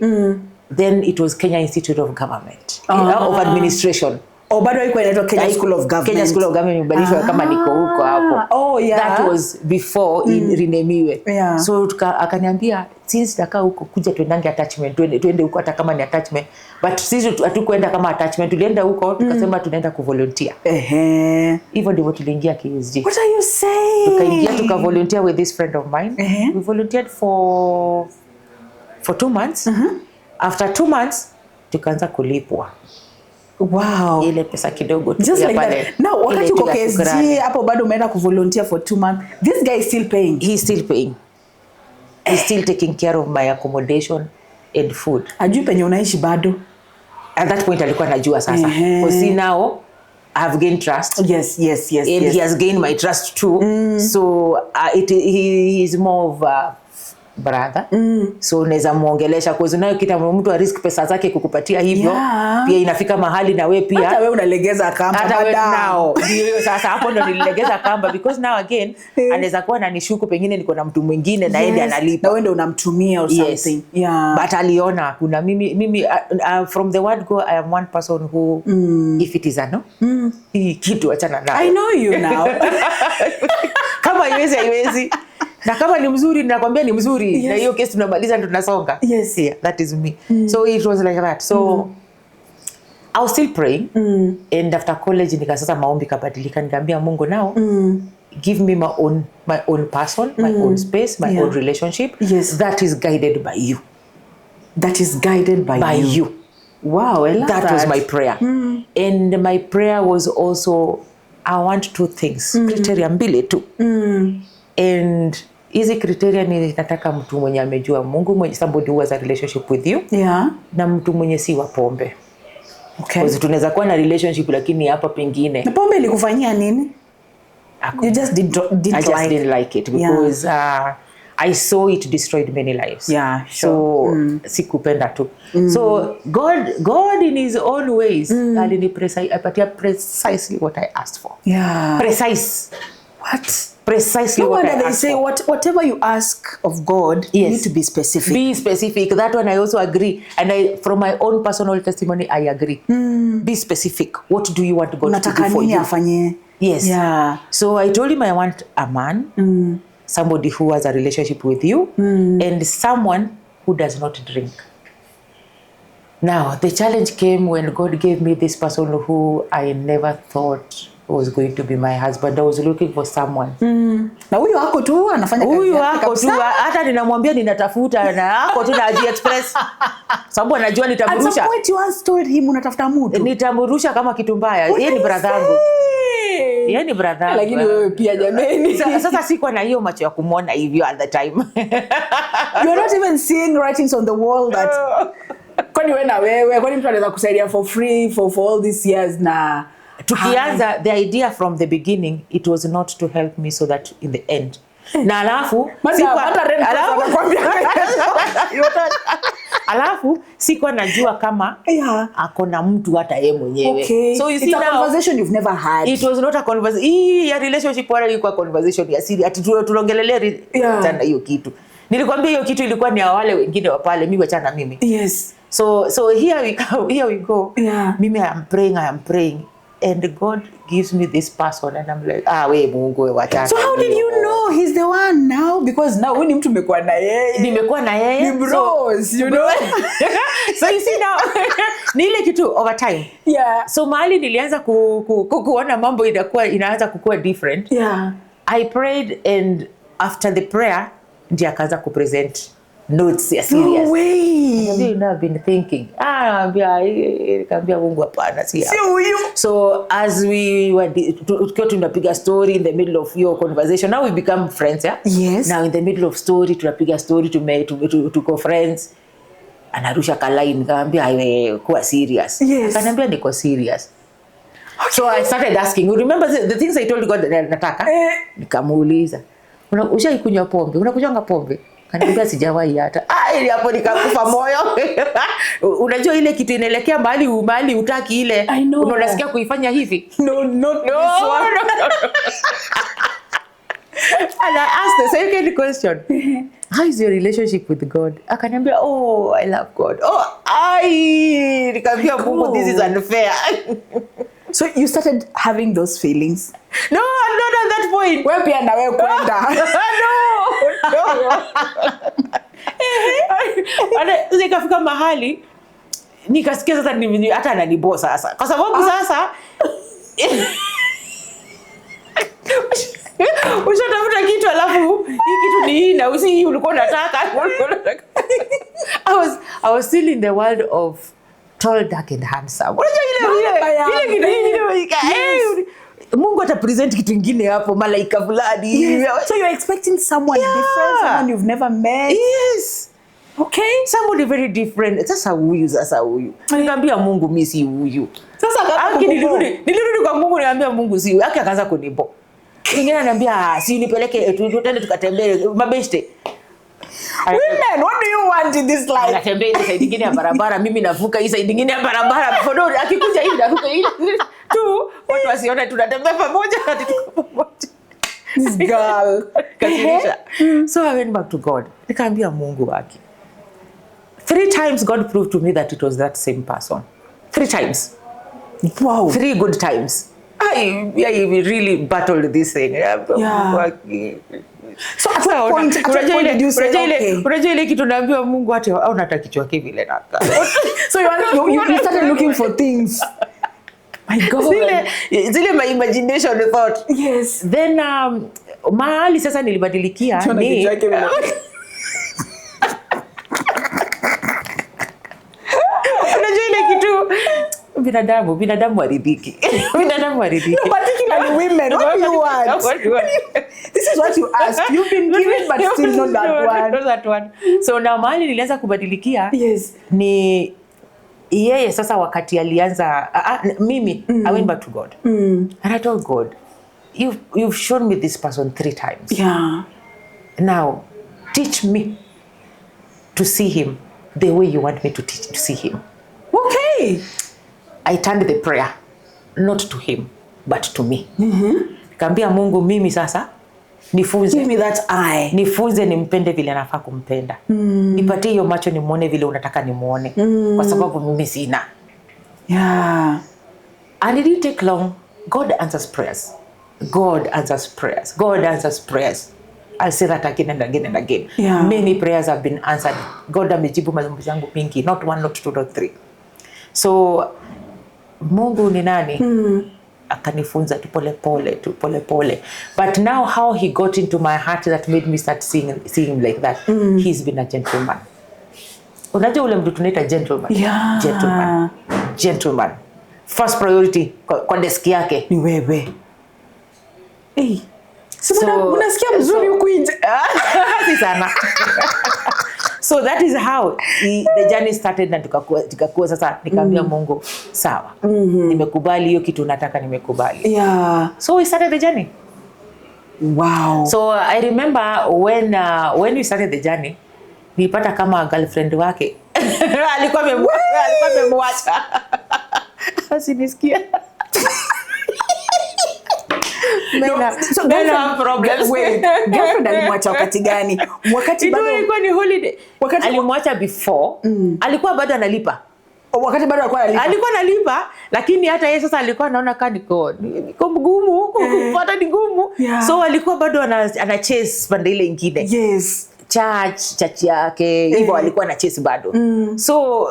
Then it was Kenya Institute of Government, of Administration. Bado ilikuwa inaitwa Kenya School of Government. Kenya School of Government mbadilishwa kama niko huko hapo. Oh yeah. That was before renemiwe. Yeah. So akaniambia since nakaa huko kuja tuendange attachment, tuende huko hata kama ni attachment. But sisi hatukwenda kama attachment, tulienda huko tukasema tunaenda kuvolunteer. Hivyo ndivyo tuliingia KSG. What are you saying? Tukaingia tukavolunteer with this friend of mine. We volunteered for 2 months. After 2 months tukaanza kulipwa. Wow. Ile pesa kidogo tu. Just like that. Now, wakati uko KSG hapo bado umeenda kuvolunteer for 2 months. This guy is still paying. He's still paying. He's still taking care of my accommodation and food. Ajui penye unaishi bado. At that point alikuwa anajua sasa. Because see now I have gained trust. Yes. And he has gained my trust too. So he is more of a brother. So naweza muongelesha cause nayo kita mtu a risk pesa zake kukupatia hivyo. Pia inafika mahali na wewe pia hata wewe unalegeza kamba badao. Ndio sasa hapo ndo nililegeza kamba because now again anaweza kuwa ananishuku pengine niko na mtu mwingine na yeye analipa. Na wewe ndo unamtumia or something. Yeah. But aliona kuna mimi from the word go I am one person who if it is a no hii kitu achana nayo. I know you now. Kama haiwezi na kama ni mzuri nakwambia ni mzuri. Na hiyo kesi tunamaliza ndo tunasonga. Yes. Yeah, that is me. So it was like that. So I was still praying. And after college nikasasa maombi kabadilika, nikamwambia Mungu now give me my own person, my own space, my own relationship that is guided by you. That is guided by you. Wow, I love that. That was my prayer. And my prayer was also I want 2 things. Criteria mbili tu. And hizi criteria ni nataka mtu mwenye amejua Mungu, mwenye somebody who has a relationship with you. Yeah. Na mtu mwenye si wa pombe. Okay. Because tunaweza kuwa na relationship lakini hapa pengine. Na pombe ilikufanyia nini? You just didn't like it because I saw it destroyed many lives. Yeah, sure. So sikupenda tu. So God in his own ways alipatia precisely what I asked for. Yeah. Precise. What? Precisely no what I asked asked for. Whatever you ask of God, you need to be specific. Be specific. That one I also agree. And from my own personal testimony, I agree. Be specific. What do you want God to do for you? Afanye. Yes. Yeah. So I told him I want a man, somebody who has a relationship with you, and someone who does not drink. Now, the challenge came when God gave me this person who I never thought was going to be my husband. I was looking for someone. Na huyo wako tu anafanya kazi. Huyo wako tu hata ninamwambia ninatafuta na wako tu na Express. Sababu anajua nitamrusha. At some point you once told him unatafuta mtu. Nitamrusha kama kitu mbaya. Yeye ni brother yangu. Yeye ni brother yangu. Lakini wewe pia jameni. Sasa siko na hiyo macho ya kumuona hivyo at the time. You are not even seeing writings on the wall that kwani mtu anaweza kusaidia for free for all these years na tukianza the idea from the beginning it was not to help me so that in the end na alafu sikuwa najua kama akona mtu hata yeye mwenyewe. Okay. So you see it's a conversation you've never had. It was not a conversation. Hii ya relationship wala ilikuwa conversation ya siri. Ati tunaongelelea tena hiyo kitu. Nilikwambia hiyo kitu ilikuwa ni wale wengine wa pale, mimi wachana mimi. Yes. So here we go. Yeah. Mimi I am praying. and God gives me this person and I'm like, we Mungu wachana. So how did you know he's the one now? Because now when mtu umekuwa na yeye. Nimekuwa na yeye. Ni bros, you know. So you see now, ni ile kitu over time. Yeah. So mahali nilianza kuona mambo inaanza kukua different. Yeah. I prayed, and after the prayer, ndiye akaanza kupresent notes ya serious. No way. I've been thinking. Nikamwambia Mungu hapana, si huyu. So as we were tukiwa tunapiga story in the middle of your conversation, now we become friends, yeah? Yes. Now in the middle of story, tunapiga story, tuko friends. Anarusha kalai, nikamwambia kuwa serious. Yes. Akaniambia niko serious. Okay. So I started asking, you remember the things I told God that nataka? Nikamuuliza, ushaikunywa pombe? Unakunywa pombe? Kaniambia sijawahi hata. Ile hapo nikakufa moyo. Unajua ile kitu inaelekea mahali utaki ile. Unasikia kuifanya hivi. No, not this one. No. And I asked the second question. How is your relationship with God? Akaniambia, I love God. Nikamwambia Mungu, this is unfair. So you started having those feelings? No, I'm not at that point. Wewe pia na wewe kwenda. No. Nikafika mahali nikasikia sasa hata ananibo sasa. Kwa sababu sasa ushatafuta kitu alafu hii kitu ni hii na usi ulikuwa unataka. I was still in the world of tall, dark and handsome. Unajua ile Mungu atapresent kitu kingine hapo, malaika fulani. Yes. So you're expecting someone different, someone you've never met. Yes. Okay, somebody very different. Sasa huyu. Nikamwambia Mungu mimi si huyu. Sasa nilirudi kwa Mungu, niambia Mungu si huyu. Akaanza kunibo. Ingine ananiambia si nipeleke tuende tukatembee mabeshte. Women, what do you want in this life? Natembea ile side nyingine ya barabara, mimi navuka hii side nyingine ya barabara. Fodori akikuja hivi navuka ile tu, watu wasione tunatembea pamoja hadi tuko pamoja. This girl. So I went back to God. Nikamwambia Mungu wake. 3 times God proved to me that it was that same person. 3 times. Wow. 3 good times. I really battled this thing. Yeah. So at what point did you say, okay? Unajua ile kitu naambiwa Mungu hata au nataka kichwa kile vile naka. So you started looking for things. My God. Zile my imagination thought. Yes. Then mahali sasa nilibadilikia ni unajua ile kitu binadamu waridhiki. No, particularly women. What do you want? This is what you asked. You've been given, but still not that one. So na mahali nilianza kubadilikia. Yes. Ni yeye sasa wakati alianza mimi I went back to God. And I told God, you've shown me this person 3 times. Yeah. Now teach me to see him the way you want me to see him. Okay. I turned the prayer not to him but to me. Nikamwambia Mungu, mimi sasa nifunze. Give me that eye. Nifunze nimpende vile nafaa kumpenda. Nipatie hiyo macho nimuone vile unataka nimuone. Kwa sababu mimi sina. Yeah. And it didn't take long. God answers prayers. God answers prayers. God answers prayers. I'll say that again and again and again. Yeah. Many prayers have been answered. God amejibu maombi yangu mingi. Not 1, not 2, not 3. So Mungu ni nani? Akanifunza tu pole pole. But now how he got into my heart that made me start seeing him like that. He's been a gentleman. Unajua ule mtu tunaita gentleman. Yeah. Gentleman. First priority kwa desk yake ni wewe. Unasikia mzuri huku nje. Si sana. So that is how the journey started, na tukakuwa sasa nikamwambia Mungu sawa. Nimekubali hiyo kitu nataka, nimekubali. Yeah. So we started the journey. Wow. So I remember when we started the journey, nilipata kama girlfriend wake alikuwa amemwacha. Asinisikia. So girlfriend alimwacha wakati gani? Wakati bado ilikuwa ni holiday. Alimwacha before, alikuwa bado analipa. Wakati bado alikuwa analipa, lakini hata yeye sasa alikuwa anaona kama niko mgumu, kupata ni ngumu. So alikuwa bado ana chase pande ile nyingine. Yes. Church yake hivyo alikuwa na chase bado. So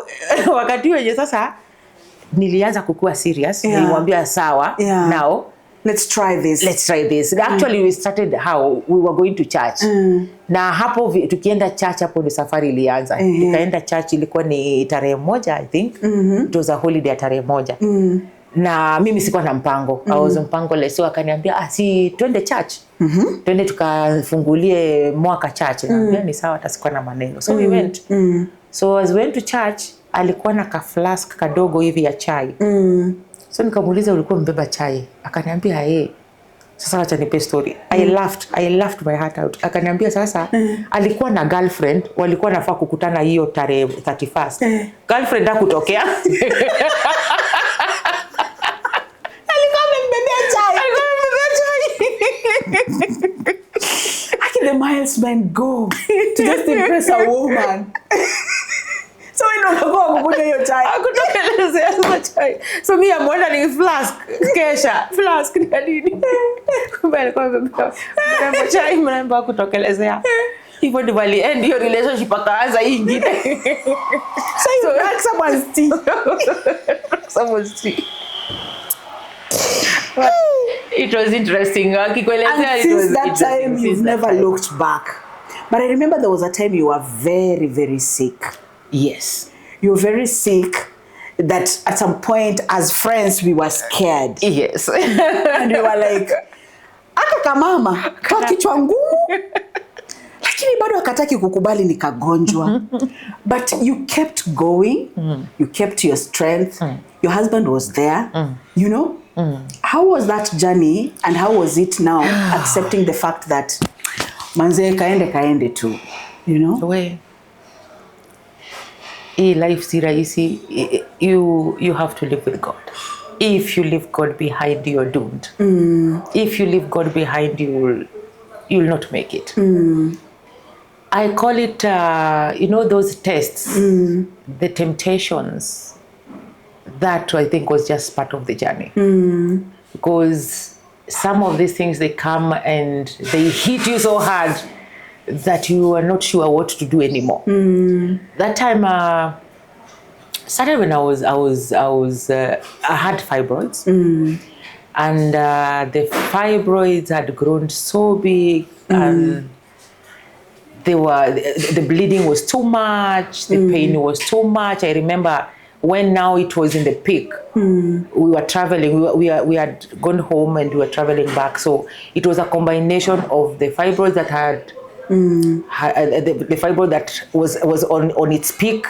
wakati wenye sasa nilianza kukua serious, nilimwambia sawa, now let's try this. Actually we started how we were going to church. Na hapo tukienda church hapo ni safari ilianza. Tukaenda church, ilikuwa ni tarehe 1 I think. It was a holiday ya tarehe 1. Na mimi sikuwa na mpango. I was mpango leso, akaniambia si twende church. Twende tukafungulie mwaka church. Naambia ni sawa, tasikuwa na maneno. So we went. So as we went to church, alikuwa na ka flask kadogo hivi ya chai. So nikamuuliza ulikuwa mbeba chai? Akaniambia sasa acha nipe story. I laughed my heart out. Akaniambia sasa alikuwa na girlfriend, walikuwa nafaa kukutana hiyo tarehe 31st. Girlfriend hakutokea. Alikuwa amembebea chai. The milesmen go to just impress a woman. So I don't know about your chai. Akutokelezea chai. So me I'm wondering flask kesha flask ni nini? Kumbe kwa mbona chai mnaomba kutokelezea. Hivyo ndivyo end your relationship akaanza hii nyingine. So you like someone's tea. Someone's tea. It was interesting. And since that time, you've never looked back. But I remember there was a time you were very, very sick. Yes. You were very sick that at some point, as friends, we were scared. Yes. And we were like, aka kamama, kwa kichwa ngumu. Lakini bado akataki kukubali ni kagonjwa. But you kept going. You kept your strength. Your husband was there. You know? How was that journey, and how was it now accepting the fact that manze kaende too, you know? Way. Life si rahisi. You have to live with God. If you leave God behind, you're doomed. If you leave God behind, you'll not make it. I call it, those tests, the temptations. That I think was just part of the journey. Because some of these things, they come and they hit you so hard that you are not sure what to do anymore. That time started when I had fibroids, and the fibroids had grown so big, and the bleeding was too much, the pain was too much. I remember when now it was in the peak, we were traveling, we had gone home and we were traveling back. So it was a combination of the fibroids that had, the fibroid that was on its peak.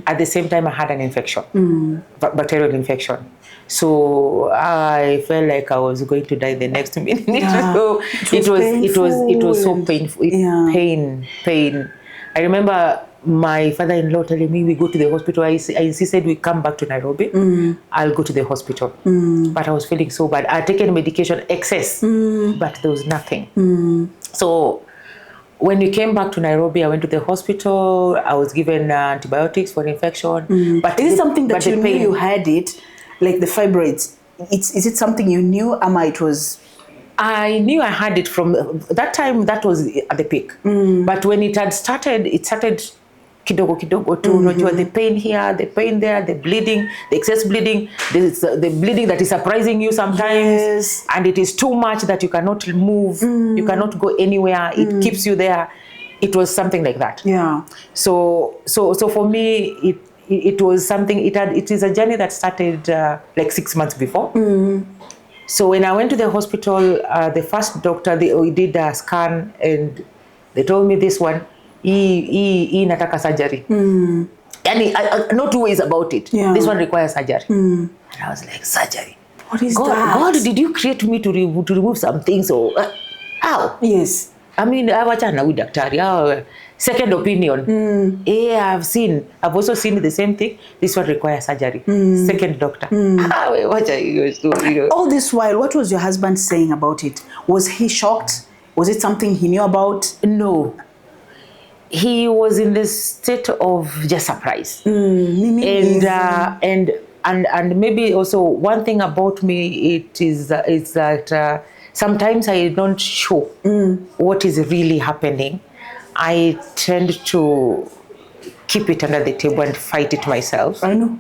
At the same time, I had an infection, bacterial infection. So I felt like I was going to die the next minute. So it was so painful, pain. I remember my father-in-law telling me we go to the hospital. I insisted we come back to Nairobi. I'll go to the hospital. But I was feeling so bad. I had taken medication excess, but there was nothing. So when we came back to Nairobi, I went to the hospital. I was given antibiotics for infection. But is it something that you knew you had it, like the fibroids? Is it something you knew, Ama? It was... I knew I had it from that time. That was at the peak. But when it started kidogo tu, unajua, the pain here, the pain there, the bleeding, the excess bleeding, the bleeding that is surprising you sometimes, and it is too much that you cannot move, you cannot go anywhere, it keeps you there. It was something like that. Yeah. So for me, it was something. It is a journey that started like 6 months before. So when I went to the hospital, the first doctor, we did a scan, and they told me this one, hii nataka surgery. Yani, no two ways about it. This one requires surgery. And I was like, surgery? What is that? God, did you create me to remove some things? Or how? Yes. I mean, wachana with daktari. Second opinion. I've also seen the same thing. This one requires surgery. Second doctor. All this while, what was your husband saying about it? Was he shocked? Was it something he knew about? No. he was in this state of just surprise. And maybe also one thing about me, it is that sometimes I don't show what is really happening. I tend to keep it under the table and fight it myself. I know.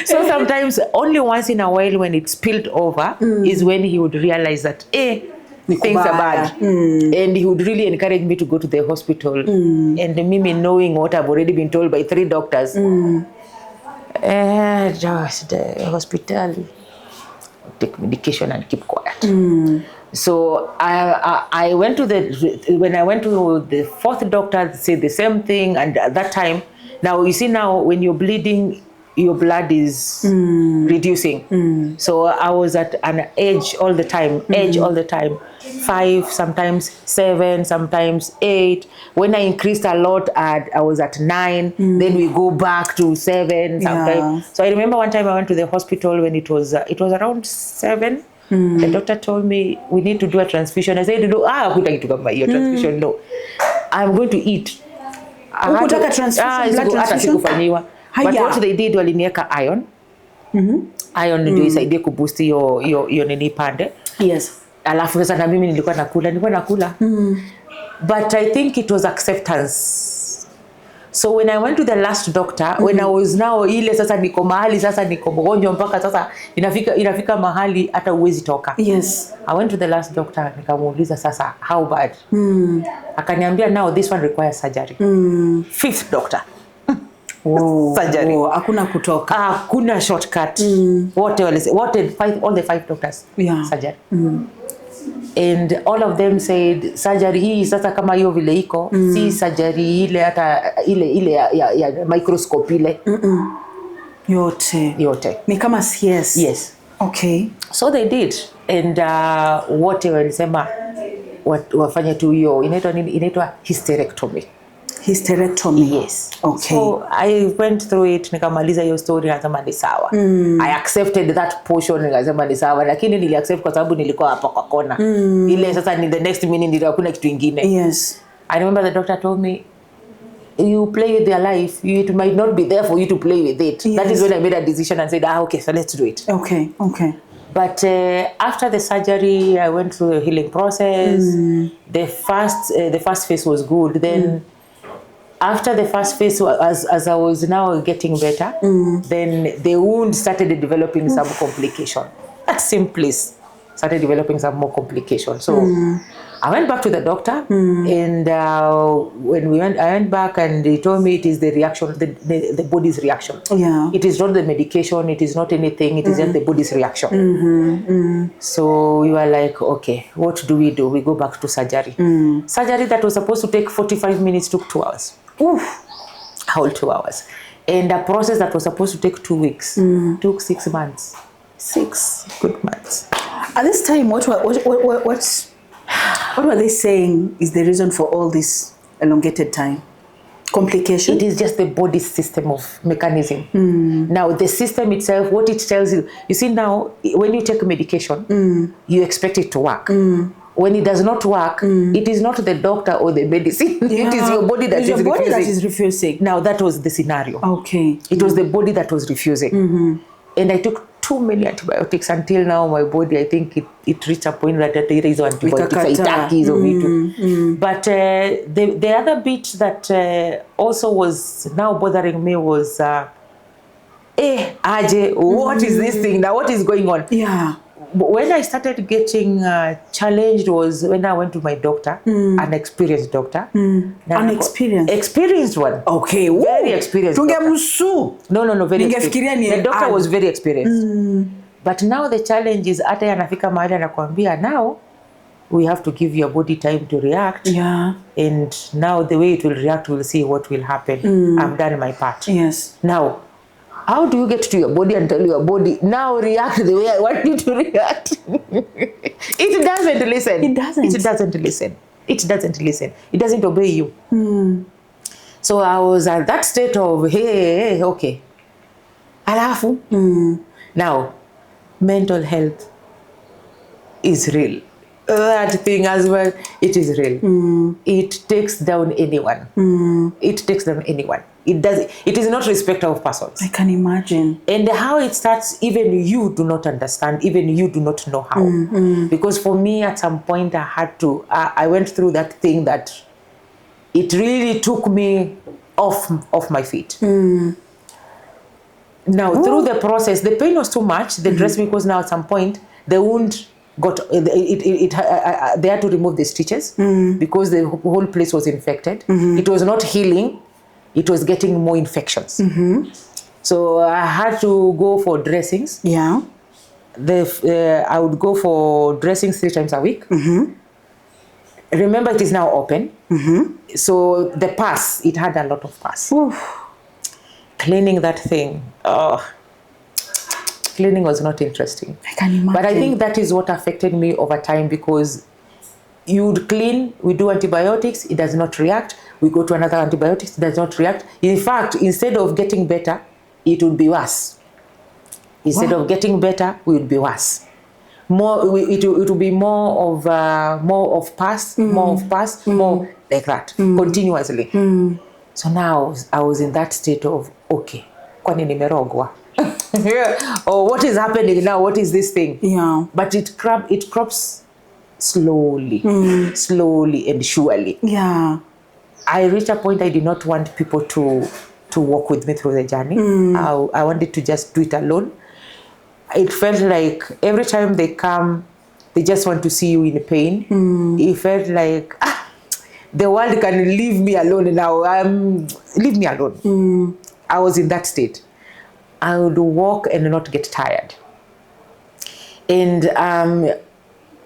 So sometimes only once in a while when it spilled over is when he would realize that things are bad. And he would really encourage me to go to the hospital. And me knowing what I've already been told by 3 doctors. Just the hospital, take medication and keep quiet. So I went to when I went to the 4th doctor, they said the same thing. And at that time, now you see now when you're bleeding, your blood is reducing. So I was at an edge all the time, 5, sometimes 7, sometimes 8. When I increased a lot, I was at 9. Then we go back to 7 sometimes. Yeah. So I remember one time I went to the hospital when it was around 7. The doctor told me we need to do a transfusion. I said, no, your transfusion, no. I'm going to eat. But what they did walinieka iron. Iron ndio isaidie kuboost hiyo nini pande. Yes. Alafu sasa na mimi nilikuwa nakula. But I think it was acceptance. So when I went to the last doctor, when I was now ile sasa niko mahali sasa niko mgonjwa mpaka sasa inafika mahali hata uwezi toka. Yes. I went to the last doctor nikamuuliza sasa how bad. Akaniambia now this one requires surgery. 5th doctor. Surgery. Hakuna kutoka. Hakuna shortcut. All the 5 doctors. Yeah. Surgery. And all of them said surgery hii sasa kama hiyo vile iko si surgery ile hata ile ya microscope ile. Yote. Ni kama CS. Yes. Okay. So they did. And wote walisema wafanye tu hiyo inaitwa hysterectomy. Hysterectomy. Yes. Okay. So I went through it, nikamaliza hiyo story nasema ni sawa. I accepted that portion nikasema ni sawa, lakini niliaccept kwa sababu nilikuwa hapa kwa kona. Ile sasa ni the next minute ndio hakuna kitu kingine. Yes. I remember the doctor told me you play with their life, it might not be there for you to play with it. Yes. That is when I made a decision and said, okay, so let's do it. Okay. But after the surgery, I went through the healing process. The first phase was good. Then after the first phase, as I was now getting better, then the wound started developing some complication. That simply started developing some more complications. So I went back to the doctor, and when I went back, and he told me it is the reaction, the body's reaction. Yeah. It is not the medication. It is not anything. It is just the body's reaction. So we were like, okay, what do? We go back to surgery. Surgery that was supposed to take 45 minutes took 2 hours. Oof. Whole 2 hours. And a process that was supposed to take 2 weeks took 6 months. 6 good months. At this time, what were they saying is the reason for all this elongated time? Complication? It is just the body system of mechanism. Now, the system itself, what it tells you, you see now, when you take medication, you expect it to work. When it does not work, it is not the doctor or the medicine. Yeah. It is your body that is refusing. Now, that was the scenario. Okay. It was the body that was refusing. And I took too many antibiotics until now my body, I think it reached a point that there is antibiotics. But the other bit that also was now bothering me was, Aje, what is this thing now? What is going on? Yeah. When I started getting challenged was when I went to my doctor, an experienced doctor. Experienced one. Okay. Very experienced. No, very experienced. The doctor was very experienced. But now the challenge is ata yanafika mahali anakuambia now we have to give your body time to react. Yeah. And now the way it will react, we'll see what will happen. I've done my part. Yes. Now, how do you get to your body and tell your body, now react the way I want you to react? It doesn't listen. It doesn't. It doesn't listen. It doesn't listen. It doesn't obey you. So I was at that state of, hey, okay. Alafu. Now, mental health is real. that thing as well, it is real. It takes down anyone. It takes down anyone. It is not respect of persons. I can imagine. And how it starts, even you do not understand, even you do not know how. Because for me, at some point, I went through that thing that it really took me off my feet. Now, through the process, the pain was too much. They dressed me because now at some point, the wound got, they had to remove the stitches because the whole place was infected. It was not healing. It was getting more infections. So I had to go for dressings. Yeah. I would go for dressings 3 times a week. Remember, it is now open. So the pus, it had a lot of pus. Cleaning that thing, cleaning was not interesting. I can imagine. But I think that is what affected me over time, because you would clean, we do antibiotics, it does not react. We go to another antibiotics, it does not react. In fact, instead of getting better, it would be worse. Instead of getting better, we would be worse. It will be more of pus, more like that, continuously. So now I was in that state of, okay, kwani nimerogwa? Or what is happening now? What is this thing? Yeah. But it crops slowly, slowly and surely. Yeah. I reached a point I did not want people to walk with me through the journey. I wanted to just do it alone. It felt like every time they come, they just want to see you in pain. It felt like, the world can leave me alone now. Leave me alone. I was in that state. I would walk and not get tired. And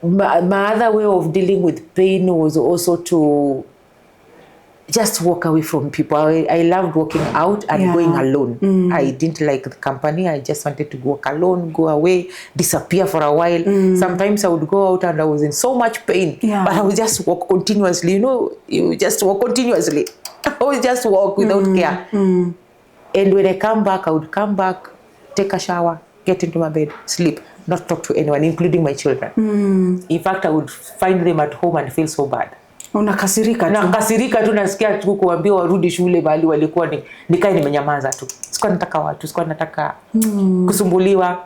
my other way of dealing with pain was also to just walk away from people. I loved walking out and going alone. I didn't like the company. I just wanted to walk alone, go away, disappear for a while. Sometimes I would go out and I was in so much pain, but I would just walk continuously. You know, you just walk continuously. I would just walk without care. And when I come back, I would come back, take a shower, get into my bed, sleep, not talk to anyone, including my children. In fact, I would find them at home and feel so bad. Unakasirika tu. Nakasirika tu, nasikia tu kuambiwa warudi shule bali walikuwa nikae nimenyamaza tu. Sikuwa nataka watu, sikuwa nataka kusumbuliwa.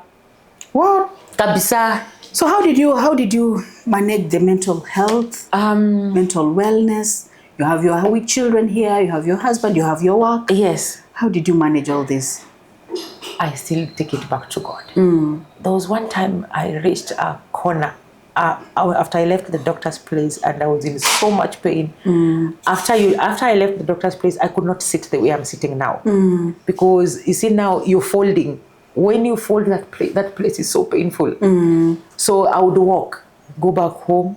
What? Kabisa. So how did you manage the mental health, mental wellness? You have your weak children here, you have your husband, you have your work. Yes. How did you manage all this? I still take it back to God. There was one time I reached a corner after I left the doctor's place and I was in so much pain. After I left the doctor's place, I could not sit the way I'm sitting now. Because you see now you're folding. When you fold that place is so painful. So I would walk, go back home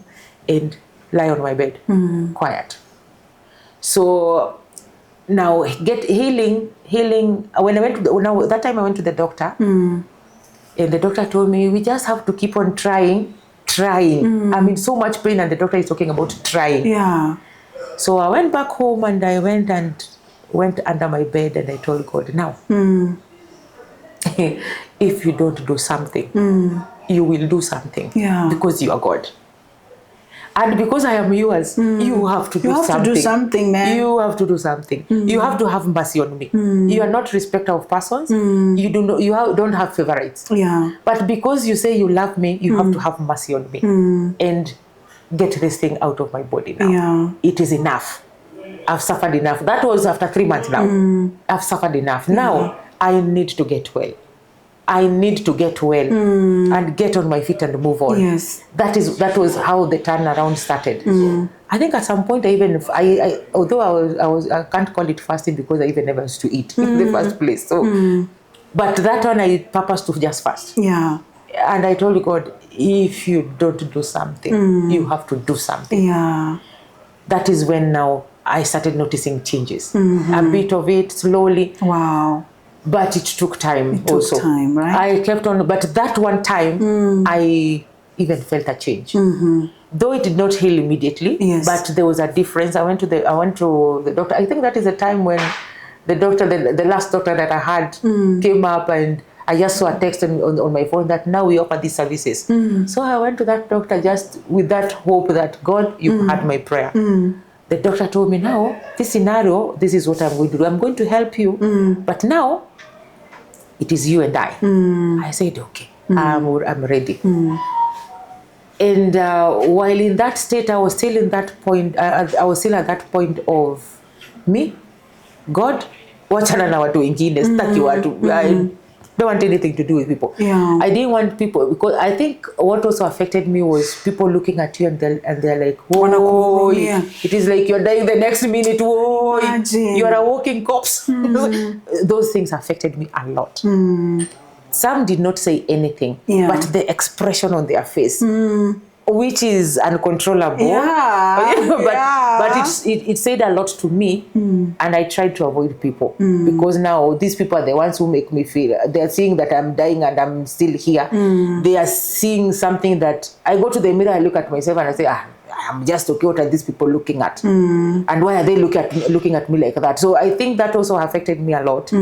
and lie on my bed, quiet. So now get healing. When I went to that time I went to the doctor, and the doctor told me we just have to keep on trying. I'm in so much pain, and the doctor is talking about trying. Yeah. So I went back home and I went under my bed and I told God, now, if you don't do something, you will do something. Yeah. Because you are God. And because I am yours, you have to do something. You have to do something, man. You have to do something. You have to have mercy on me. You are not respecter of persons. You don't have favorites. Yeah. But because you say you love me, you have to have mercy on me. And get this thing out of my body now. Yeah. It is enough. I've suffered enough. That was after 3 months now. I've suffered enough. Now, I need to get well. I need to get well and get on my feet and move on. Yes. That was how the turnaround started. I think at some point although I can't call it fasting because I even never used to eat in the first place. So, but that one I purposed to just fast. Yeah. And I told God, if you don't do something, you have to do something. Yeah. That is when now I started noticing changes. A bit of it slowly. Wow. But it took time also. It took time, right? I kept on, but that one time, I even felt a change. Though it did not heal immediately, yes, but there was a difference. I went to the doctor. I think that is the time when the doctor, the last doctor that I had came up and I just saw a text on my phone that now we offer these services. So I went to that doctor just with that hope that God, you heard my prayer. The doctor told me, now, this scenario, this is what I'm going to do. I'm going to help you, but now it is you and I. I said, okay, I'm ready. And while in that state, I was still in that point. I was still at that point of me, God, wachana na watu wengine, sitaki watu. I don't want anything to do with people. I didn't want people, because I think what also affected me was people looking at you and they're like, oh, it is like you're dying the next minute. Oh, you are a walking corpse. Those things affected me a lot. Some did not say anything, but the expression on their face, which is uncontrollable, but it said a lot to me, and I tried to avoid people, because now these people are the ones who make me feel, they're seeing that I'm dying and I'm still here. They are seeing something that I go to the mirror, I look at myself and I say, I'm just okay, what are these people looking at? And why are they looking at me like that? So I think that also affected me a lot.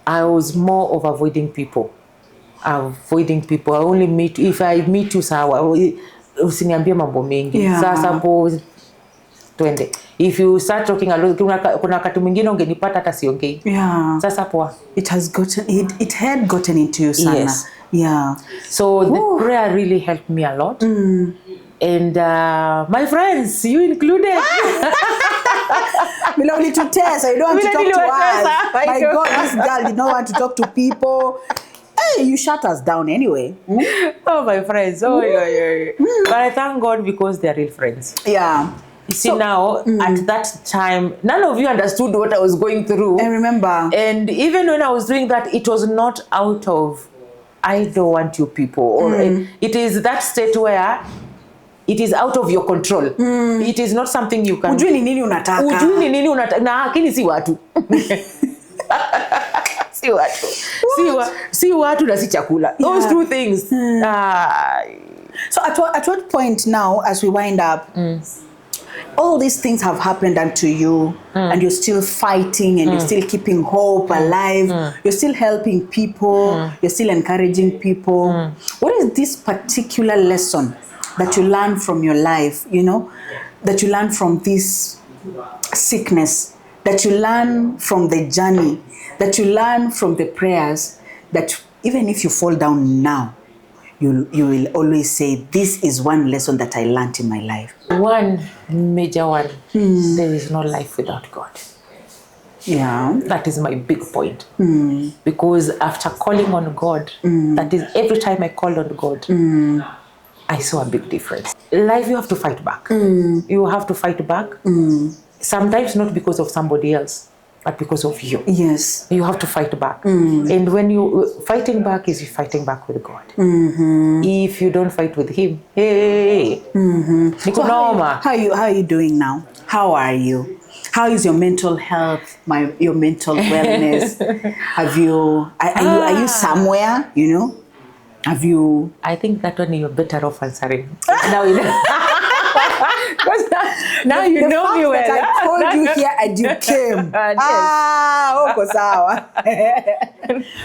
I was more of avoiding people. I only meet, if I meet you sawa, usiniambie mambo mengi. Sasa hapo twende. If you start talking a lot, kuna wakati mwingine ungenipata hata siongei. Sasa hapo it had gotten into you sana. So the prayer really helped me a lot. And my friends, you included. We only to test, so you don't want to talk to us. My God, this girl did not want to talk to people. Hey, you shut us down anyway. Oh, my friends. But I thank God because they're real friends. You see, now, at that time, none of you understood what I was going through. I remember. And even when I was doing that, it was not out of, I don't want you people. Or it is that state where it is out of your control. It is not something you can. Ujui ni nini unataka. Na lakini si watu. Si watu na si chakula. Those two things. So at what point now, as we wind up, all these things have happened unto you, and you're still fighting, and you're still keeping hope alive. You're still helping people. You're still encouraging people. What is this particular lesson that you learn from your life, that you learn from this sickness, that you learn from the journey, that you learn from the prayers, that even if you fall down now, you will always say, this is one lesson that I learned in my life? One major one, there is no life without God. That is my big point. Because after calling on God, that is every time I called on God, I saw a big difference. Life, you have to fight back. You have to fight back. Sometimes not because of somebody else, but because of you. You have to fight back. And when you fighting back is you fighting back with God. If you don't fight with Him, So how are you doing now? How are you? How is your mental health? Your mental wellness? Are you somewhere? Have you? I think that one you're better off answering. Now you know. Now you know me well. I told you here and you came.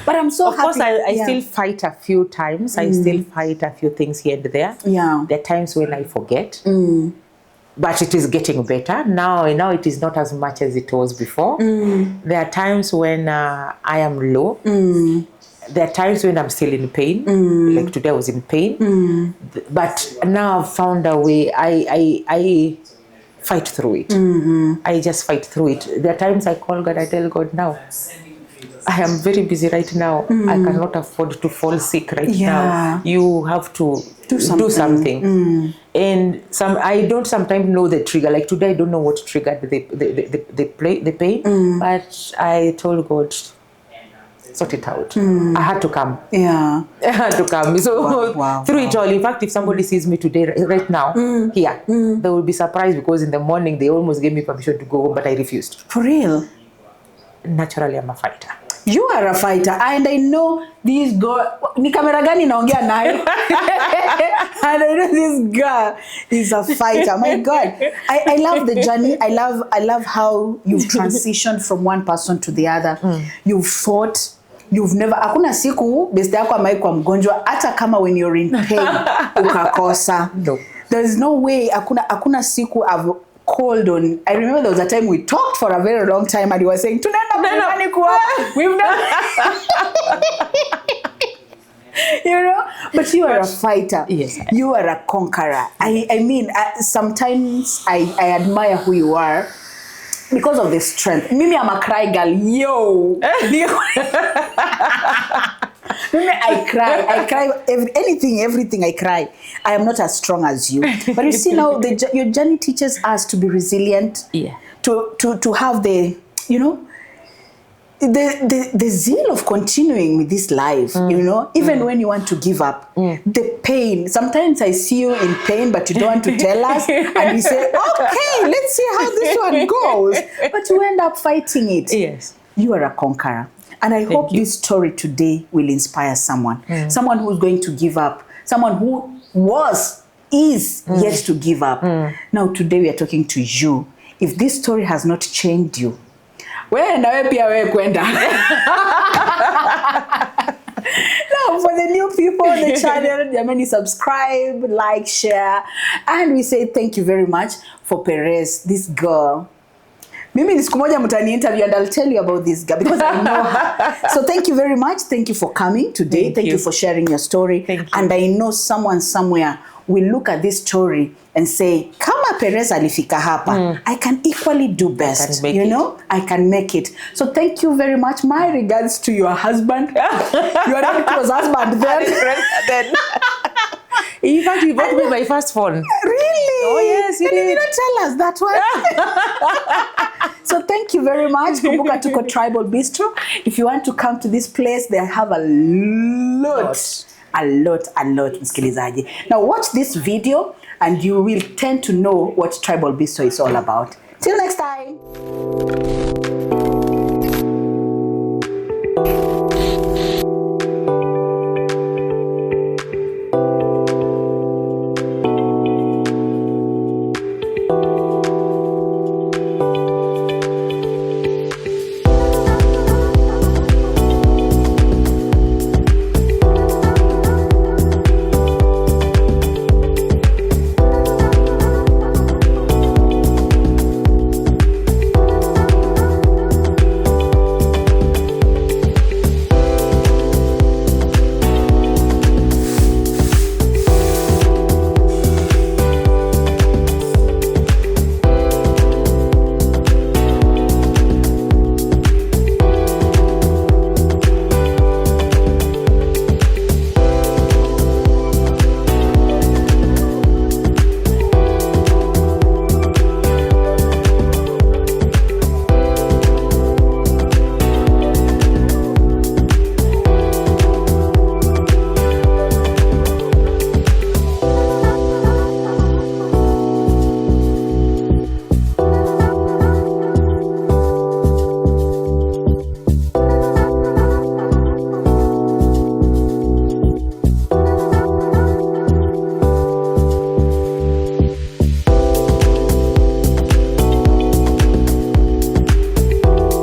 But I'm so happy. Of course, I still fight a few times. I still fight a few things here and there. There are times when I forget. But it is getting better. Now it is not as much as it was before. There are times when I am low. There are times when I'm still in pain, like today I was in pain, but now I've found a way. I fight through it. I just fight through it. There are times I call God, I tell God, now I am very busy right now. I cannot afford to fall sick right now. You have to do something. And I don't sometimes know the trigger. Like today, I don't know what triggered the pain, but I told God, sort it out. I had to come. I had to come. So through it all, in fact, if somebody sees me today, right now, here, they will be surprised because in the morning they almost gave me permission to go home, but I refused. For real? Naturally, I'm a fighter. You are a fighter, and I know this girl. Ni kamera gani naongea nayo? And I know this girl is a fighter. My God, I love the journey. I love how you've transitioned from one person to the other. You've fought. you've never, hakuna siku best yako amai kwa mgonjwa hata kama when you're in pain ukakosa. No. There's no way, hakuna siku I've called on. I remember there was a time we talked for a very long time and he was saying tunaenda mlimani kuapa. We've never you know, but you are a fighter. Yes, you are a conqueror. I mean, sometimes I admire who you are because of the strength. Mimi, I'm a cry girl. Yo. Mimi, I cry everything I cry. I am not as strong as you. But you see now, your journey teaches us to be resilient. Yeah. To have the, you know, the zeal of continuing with this life, you know, even when you want to give up, the pain. Sometimes I see you in pain, but you don't want to tell us, and we say, okay, let's see how this one goes. But you end up fighting it. Yes. You are a conqueror. And I hope this story today will inspire someone. Someone who's going to give up. Someone who is yet to give up. Now today we are talking to you. If this story has not changed you, now, for the new people on the channel, subscribe, like, share, and we say thank you very much for Perez, this girl. Mimi ni siku moja mtani interview and I'll tell you about this girl because I know her. So thank you very much. Thank you for coming today. Thank you for sharing your story. Thank you. And I know someone somewhere will look at this story and say, kama Perez alifika hapa, I can equally do best. You know, I can make it. So thank you very much. My regards to your husband. You are not close husband then. In fact, he bought me my first phone. Really? Oh, yes, he did. You not tell us that one. So thank you very much. Kumbuka tuko Tribal Bistro. If you want to come to this place, they have a lot, msikilizaji. Now watch this video and you will tend to know what Tribal Bistro is all about. Till next time.